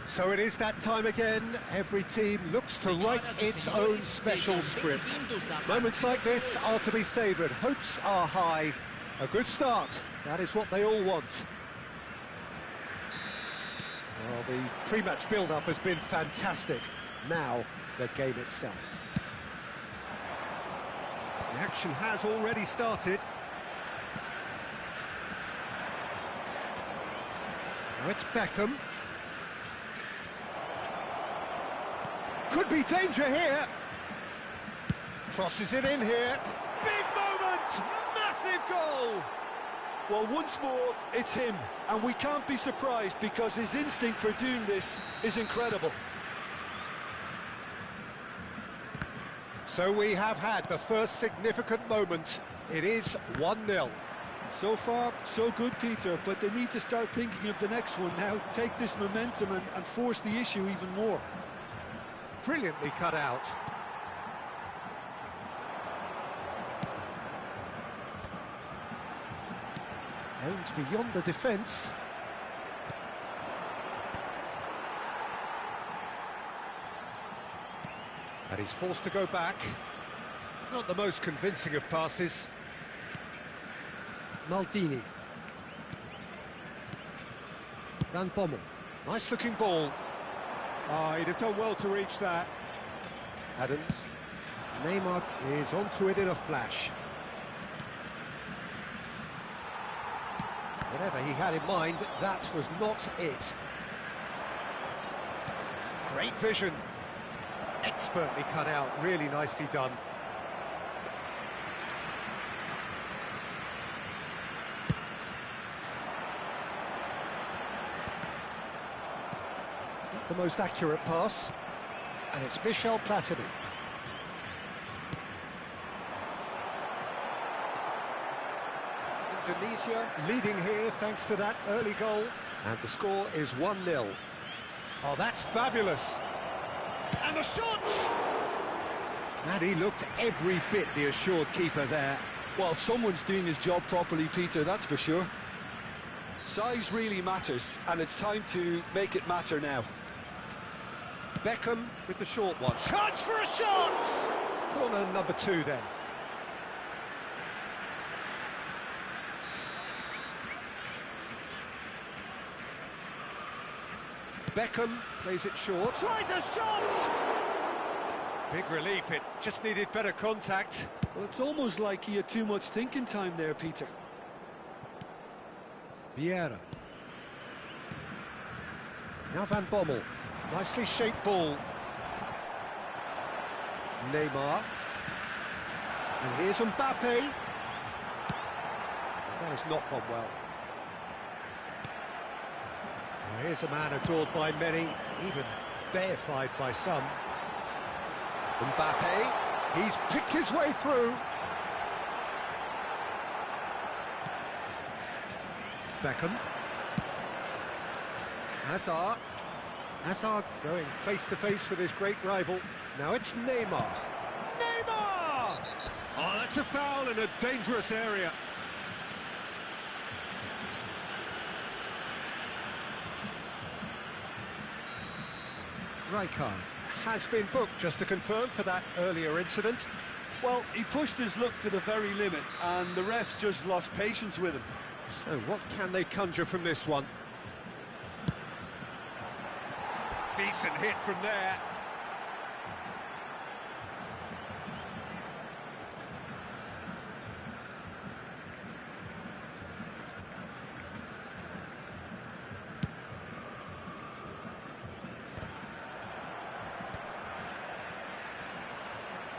So it is that time again. Every team looks to write its own special script. Moments like this are to be savoured. Hopes are high. A good start. That is what they all want. Well, the pre-match build-up has been fantastic. Now, the game itself. The action has already started. Now it's Beckham. Could be danger here. Crosses it in here. Big moment! Massive goal! Well, once more, it's him, and we can't be surprised because his instinct for doing this is incredible. So we have had the first significant moment. It is 1-0. So far, so good, Peter, but they need to start thinking of the next one now. Take this momentum and force the issue even more. Brilliantly cut out. Aimed beyond the defence. And he's forced to go back. Not the most convincing of passes. Maldini. Van Bommel. Nice looking ball. Oh, he'd have done well to reach that. Adams. Neymar is onto it in a flash. Whatever he had in mind, that was not it. Great vision. Expertly cut out, really nicely done. Not the most accurate pass. And it's Michel Platini. Indonesia leading here thanks to that early goal. And the score is 1-0. Oh, that's fabulous. And the shots! And he looked every bit the assured keeper there. Well, someone's doing his job properly, Peter, that's for sure. Size really matters, and it's time to make it matter now. Beckham with the short one. Chance for a shot! Corner number 2 then. Beckham plays it short. Tries a shot! Big relief, it just needed better contact. Well, it's almost like he had too much thinking time there, Peter. Vieira. Now Van Bommel. Nicely shaped ball. Neymar. And here's Mbappe. That has not gone well. Well, here's a man adored by many, even deified by some. Mbappe. He's picked his way through. Beckham. Hazard. Hazard going face-to-face with his great rival. Now it's Neymar. Neymar! Oh, that's a foul in a dangerous area. Rijkaard has been booked, just to confirm, for that earlier incident. Well, he pushed his luck to the very limit, and the refs just lost patience with him. So what can they conjure from this one? Decent hit from there.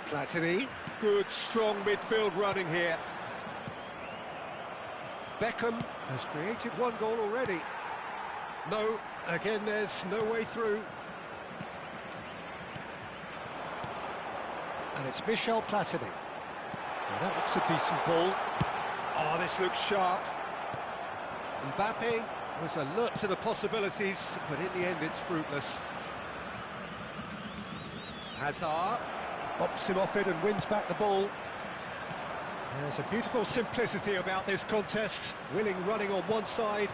Platini, good strong midfield running here. Beckham has created one goal already. No, again there's no way through. And it's Michel Platini. Now that looks a decent ball. Oh, this looks sharp. Mbappe was alert to the possibilities, but in the end it's fruitless. Hazard bops him off it and wins back the ball. There's a beautiful simplicity about this contest. Willing running on one side,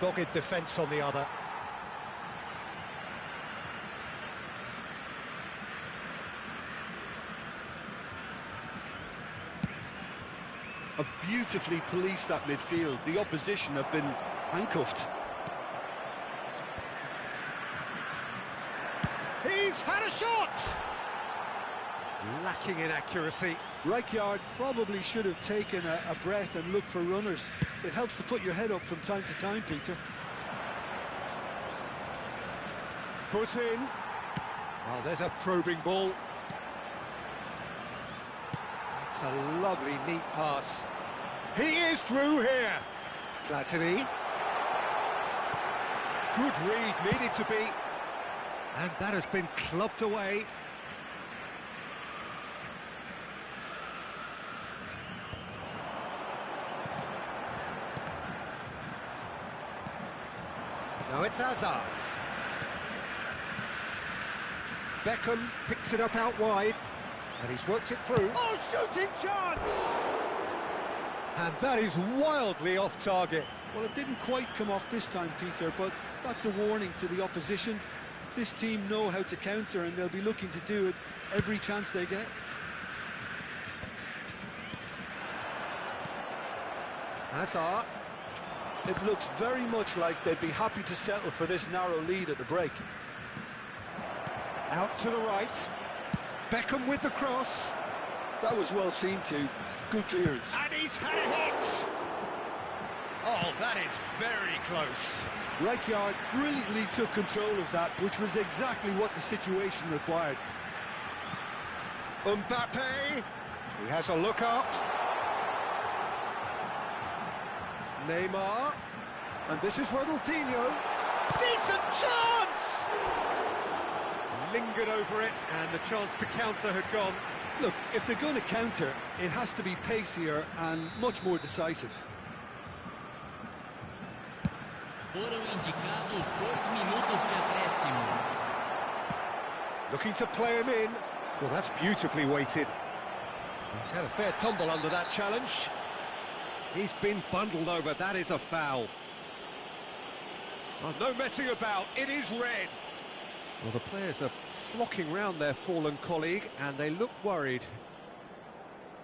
dogged defence on the other. have beautifully policed that midfield. The opposition have been handcuffed. He's had a shot! Lacking in accuracy. Rijkaard probably should have taken a breath and looked for runners. It helps to put your head up from time to time, Peter. Foot in. Oh, there's a probing ball. That's a lovely, neat pass. He is through here. Platini. Good read, needed to be. And that has been clubbed away. Now it's Hazard. Beckham picks it up out wide, and he's worked it through. Oh, shooting chance! And that is wildly off target. Well, it didn't quite come off this time, Peter, but that's a warning to the opposition. This team know how to counter, and they'll be looking to do it every chance they get. Hazard. It looks very much like they'd be happy to settle for this narrow lead at the break. Out to the right. Beckham with the cross. That was well seen too. Good clearance. And he's had a hit! Oh, that is very close. Rijkaard brilliantly took control of that, which was exactly what the situation required. Mbappe. He has a look up. Neymar. And this is Ronaldinho. Decent chance! Lingered over it, and the chance to counter had gone. Look, if they're going to counter, it has to be pacier and much more decisive. Foram indicados 2 minutos de acréscimo. Looking to play him in. Well, that's beautifully weighted. He's had a fair tumble under that challenge. He's been bundled over. That is a foul. Oh, no messing about. It is red. Well, the players are flocking round their fallen colleague, and they look worried.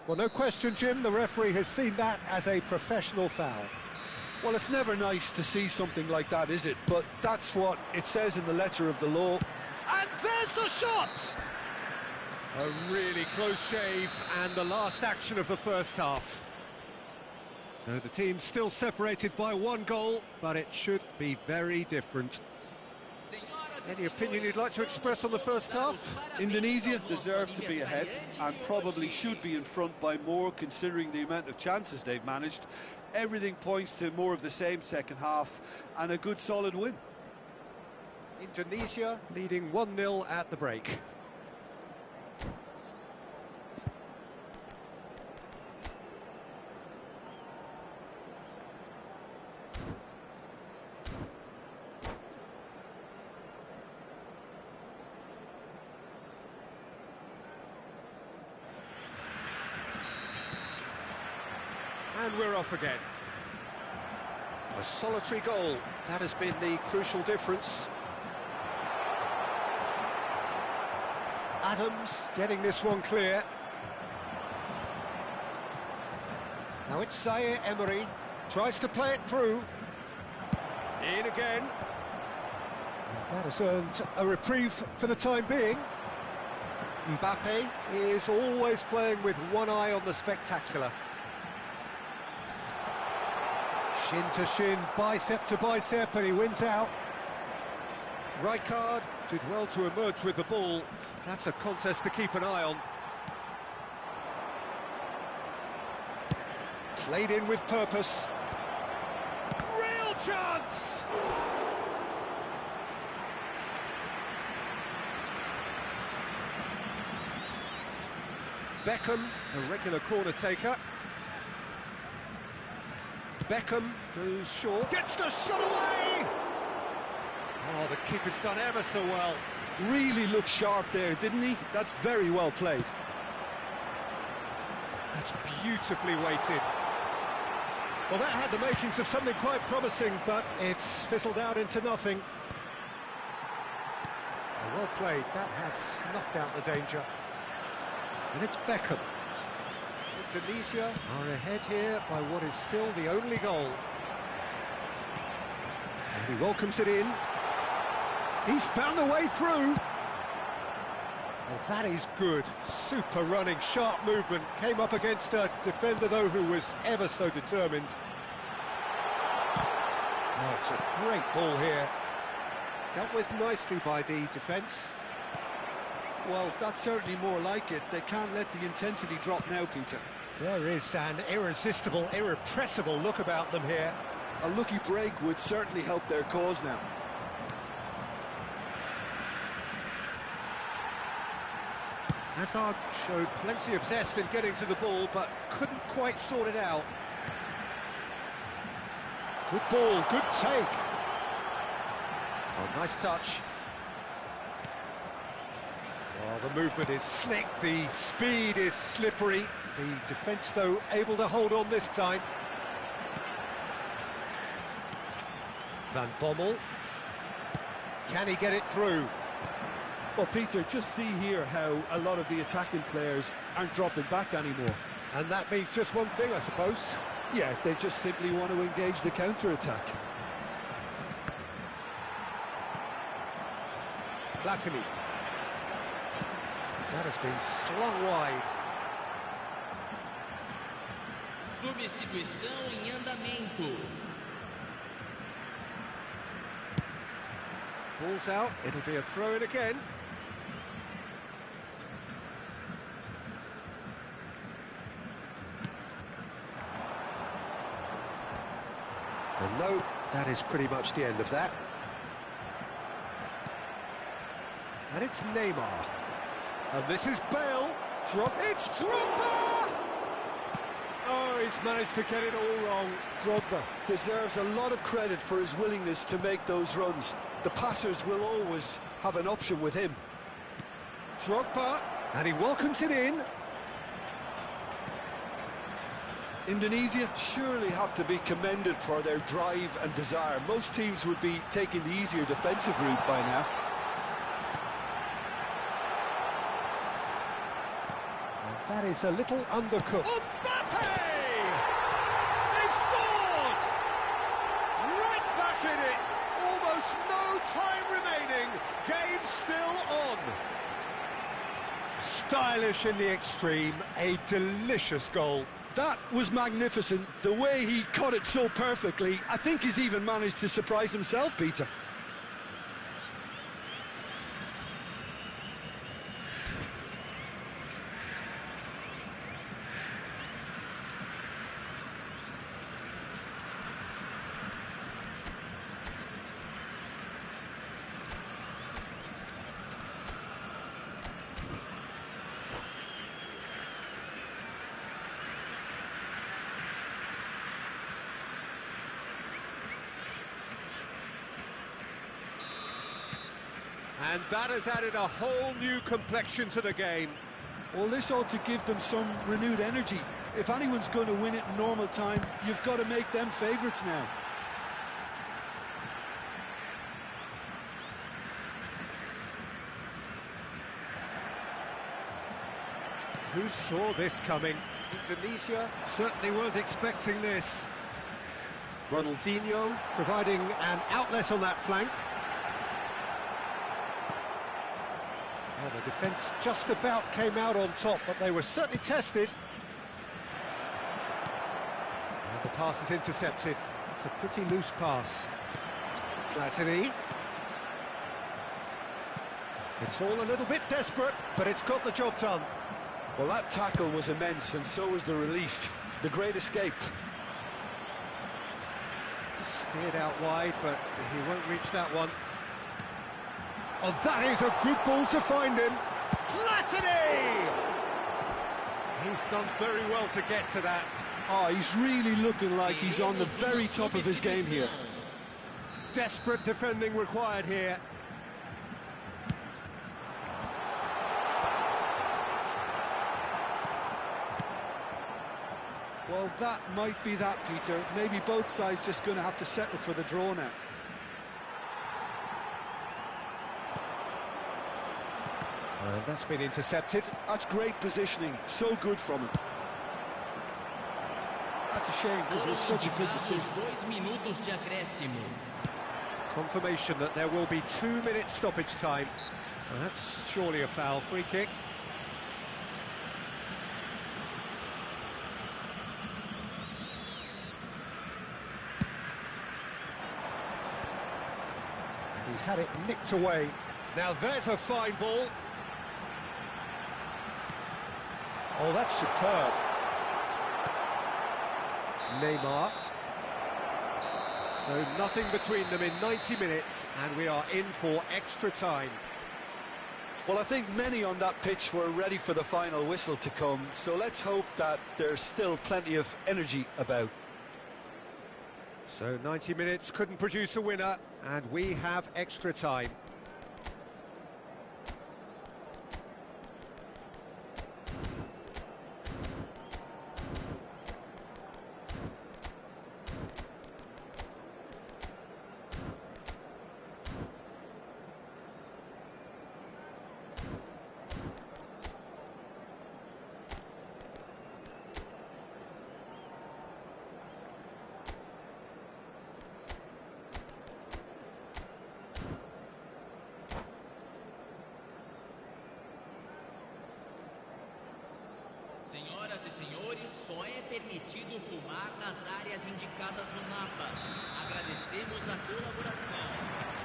Well, no question, Jim, the referee has seen that as a professional foul. Well, it's never nice to see something like that, is it? But that's what it says in the letter of the law. And there's the shot! A really close shave, and the last action of the first half. So the team's still separated by 1 goal, but it should be very different. Any opinion you'd like to express on the first half? Indonesia deserve to be ahead and probably should be in front by more, considering the amount of chances they've managed. Everything points to more of the same second half and a good solid win. Indonesia leading 1-0 at the break. And we're off again. A solitary goal, that has been the crucial difference. Adams getting this one clear. Now it's Zaire Emery, tries to play it through. In again. And that has earned a reprieve for the time being. Mbappe is always playing with one eye on the spectacular. Shin to shin, bicep to bicep, and he wins out. Rijkaard did well to emerge with the ball. That's a contest to keep an eye on. Played in with purpose. Real chance! Beckham, the regular corner taker. Beckham goes short, gets the shot away! Oh, the keeper's done ever so well. Really looked sharp there, didn't he? That's very well played. That's beautifully weighted. Well, that had the makings of something quite promising, but it's fizzled out into nothing. Well played, that has snuffed out the danger. And it's Beckham. Indonesia are ahead here by what is still the only goal. And he welcomes it in. He's found the way through. Well, that is good. Super running, sharp movement. Came up against a defender, though, who was ever so determined. Oh, it's a great ball here. Dealt with nicely by the defence. Well, that's certainly more like it. They can't let the intensity drop now, Peter. There is an irresistible, irrepressible look about them here. A lucky break would certainly help their cause now. Hazard showed plenty of zest in getting to the ball, but couldn't quite sort it out. Good ball, good take. Oh, nice touch. Oh, the movement is slick, the speed is slippery. The defence, though, able to hold on this time. Van Bommel. Can he get it through? Well, Peter, just see here how a lot of the attacking players aren't dropping back anymore. And that means just one thing, I suppose. Yeah, they just simply want to engage the counter-attack. Platini. That has been slung wide. Substituição em andamento. Ball's out, it'll be a throw-in again. And no, that is pretty much the end of that. And it's Neymar. And this is Bale. It's Drogba! Oh, he's managed to get it all wrong. Drogba deserves a lot of credit for his willingness to make those runs. The passers will always have an option with him. Drogba, and he welcomes it in. Indonesia surely have to be commended for their drive and desire. Most teams would be taking the easier defensive route by now. And that is a little undercooked. Mbappe! They've scored! Right back in it! Almost no time remaining. Game still on. Stylish in the extreme. A delicious goal. That was magnificent. The way he caught it so perfectly, I think he's even managed to surprise himself, Peter. And that has added a whole new complexion to the game. Well, this ought to give them some renewed energy. If anyone's going to win it in normal time, you've got to make them favourites now. Who saw this coming? Indonesia certainly weren't expecting this. Ronaldinho providing an outlet on that flank. Well, the defence just about came out on top, but they were certainly tested. And the pass is intercepted. It's a pretty loose pass. Platini. It's all a little bit desperate, but it's got the job done. Well, that tackle was immense, and so was the relief. The great escape. Steered out wide, but he won't reach that one. Oh, that is a good ball to find him. Platini! He's done very well to get to that. Oh, he's really looking like he's on the very top of his game here. Desperate defending required here. Well, that might be that, Peter. Maybe both sides just going to have to settle for the draw now. And that's been intercepted. That's great positioning. So good from him. That's a shame because it was such a good decision. 2 minutos de acréscimo. Confirmation that there will be 2 minutes stoppage time. Well, that's surely a foul. Free kick. And he's had it nicked away. Now there's a fine ball. Oh, that's superb. Neymar. So nothing between them in 90 minutes, and we are in for extra time. Well, I think many on that pitch were ready for the final whistle to come, so let's hope that there's still plenty of energy about. So 90 minutes couldn't produce a winner, and we have extra time. Senhoras e senhores, só é permitido fumar nas áreas indicadas no mapa. Agradecemos a colaboração.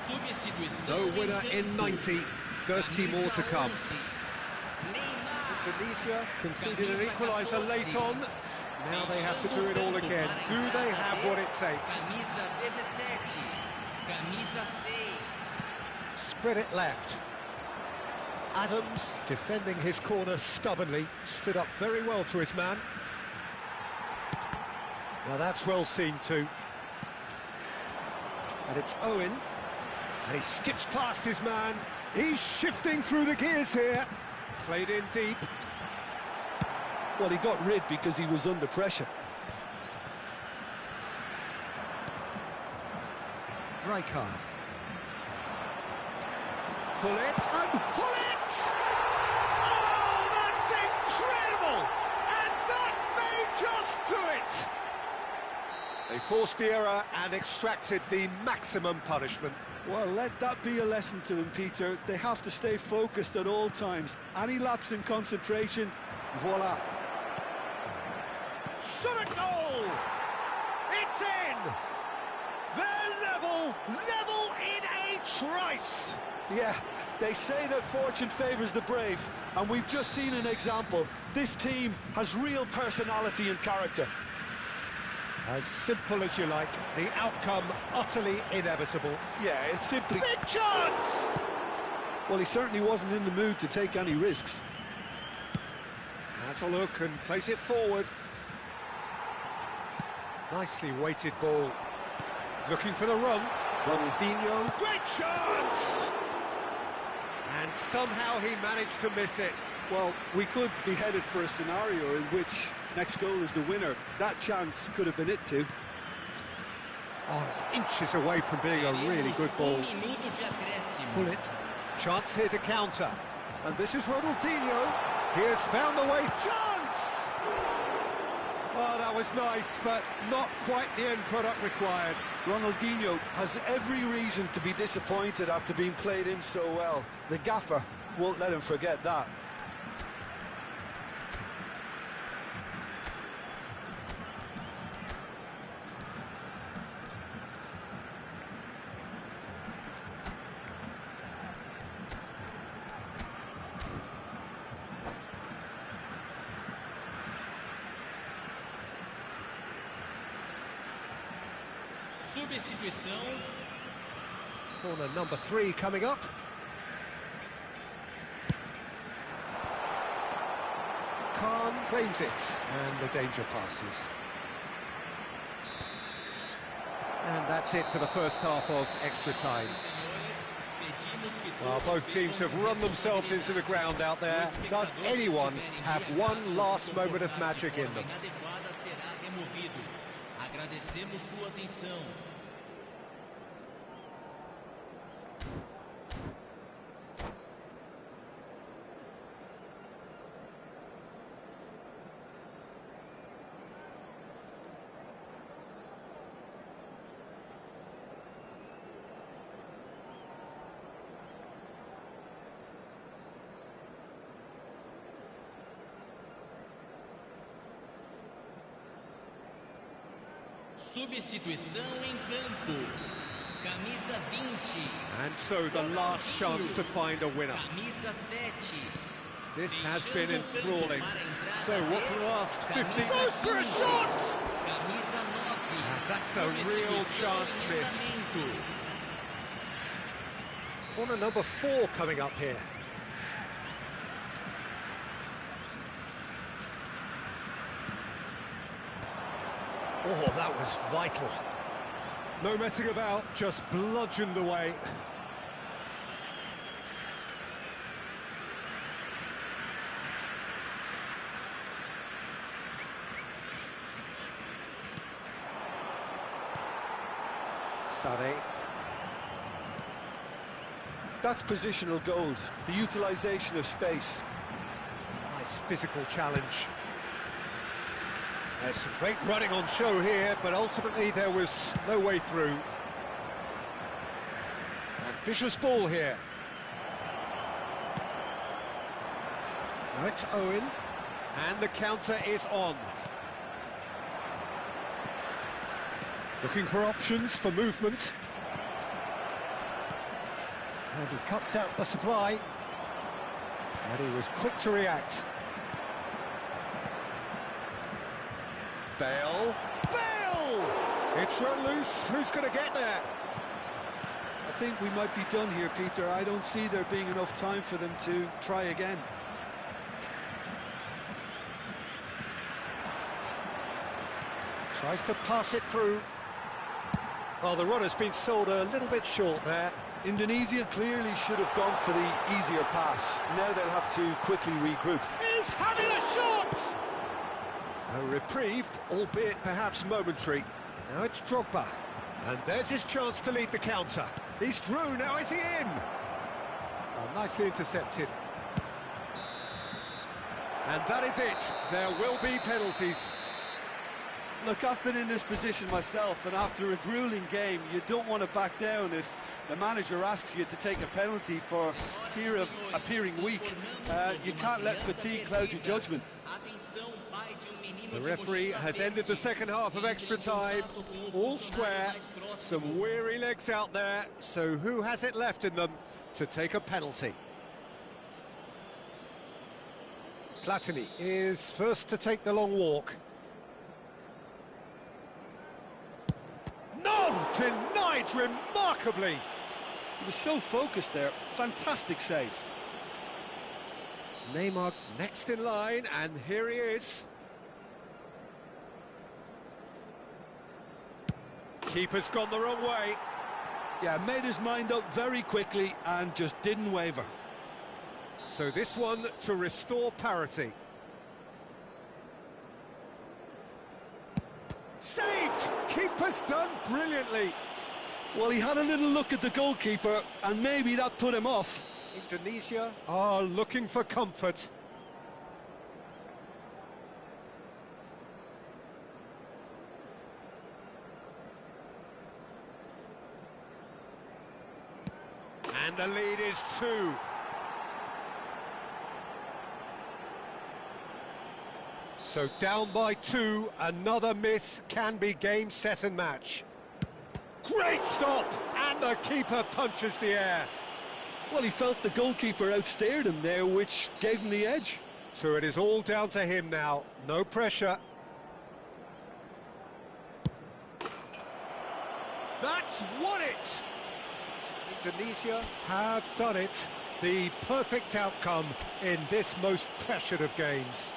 Substituição. No winner in 90, 30 more to come. Indonesia conceded an equaliser late on. Now they have to do it all again. Do they have what it takes? Camisa 17, camisa 6. Spread it left. Adams, defending his corner stubbornly, stood up very well to his man. Now that's well seen too. And it's Owen, and he skips past his man. He's shifting through the gears here. Played in deep. Well, he got rid because he was under pressure. Rijkaard. Pull it, and pull it! Oh, that's incredible! And that may just do it! They forced the error and extracted the maximum punishment. Well, let that be a lesson to them, Peter. They have to stay focused at all times. Any lapse in concentration, voila. Shot a goal! It's in! They're level in a trice! Yeah, they say that fortune favours the brave, and we've just seen an example. This team has real personality and character. As simple as you like, the outcome utterly inevitable. Yeah, it's simply... Big chance! Well, he certainly wasn't in the mood to take any risks. Has a look and plays it forward. Nicely weighted ball. Looking for the run. Ronaldinho. Great chance! And somehow he managed to miss it. Well, we could be headed for a scenario in which next goal is the winner. That chance could have been it too. Oh, it's inches away from being a really good ball. Pull it. Chance here to counter. And this is Ronaldinho. He has found the way. Chance! Oh, that was nice, but not quite the end product required. Ronaldinho has every reason to be disappointed after being played in so well. The gaffer won't let him forget that. Substituição. Corner number 3 coming up. Khan claims it, and the danger passes. And that's it for the first half of extra time. Well, both teams have run themselves into the ground out there. Does anyone have one last moment of magic in them? Agradecemos sua atenção. Substituição em campo. Camisa 20. And so the last chance to find a winner. Camisa 7. This has been enthralling. So what for the last 50... Goes for a shot! Camisa 9. That's a real chance missed. Corner number 4 coming up here. Oh, that was vital. No messing about, just bludgeoned away. Sane. That's positional gold, the utilisation of space. Nice physical challenge. There's some great running on show here, but ultimately there was no way through. Ambitious ball here. Now it's Owen, and the counter is on. Looking for options for movement. And he cuts out the supply. And he was quick to react. Bale! Bale! It's run loose. Who's going to get there? I think we might be done here, Peter. I don't see there being enough time for them to try again. Tries to pass it through. Well, the run has been sold a little bit short there. Indonesia clearly should have gone for the easier pass. Now they'll have to quickly regroup. He's having a shot! A reprieve, albeit perhaps momentary. Now it's Drogba. And there's his chance to lead the counter. He's through, now is he in? Oh, nicely intercepted. And that is it. There will be penalties. Look, I've been in this position myself, and after a grueling game, you don't want to back down if the manager asks you to take a penalty for fear of appearing weak. You can't let fatigue cloud your judgment. The referee has ended the second half of extra time. All square. Some weary legs out there. So who has it left in them to take a penalty? Platini is first to take the long walk. No! Denied remarkably! He was so focused there. Fantastic save. Neymar next in line, and here he is. Keeper's gone the wrong way. Yeah, made his mind up very quickly and just didn't waver. So this one to restore parity. Saved! Keeper's done brilliantly. Well, he had a little look at the goalkeeper, and maybe that put him off. Indonesia are looking for comfort. And the lead is 2. So down by 2, another miss can be game, set and match. Great stop! And the keeper punches the air. Well, he felt the goalkeeper outstared him there, which gave him the edge. So it is all down to him now, no pressure. That's won it! Indonesia have done it. The perfect outcome in this most pressured of games.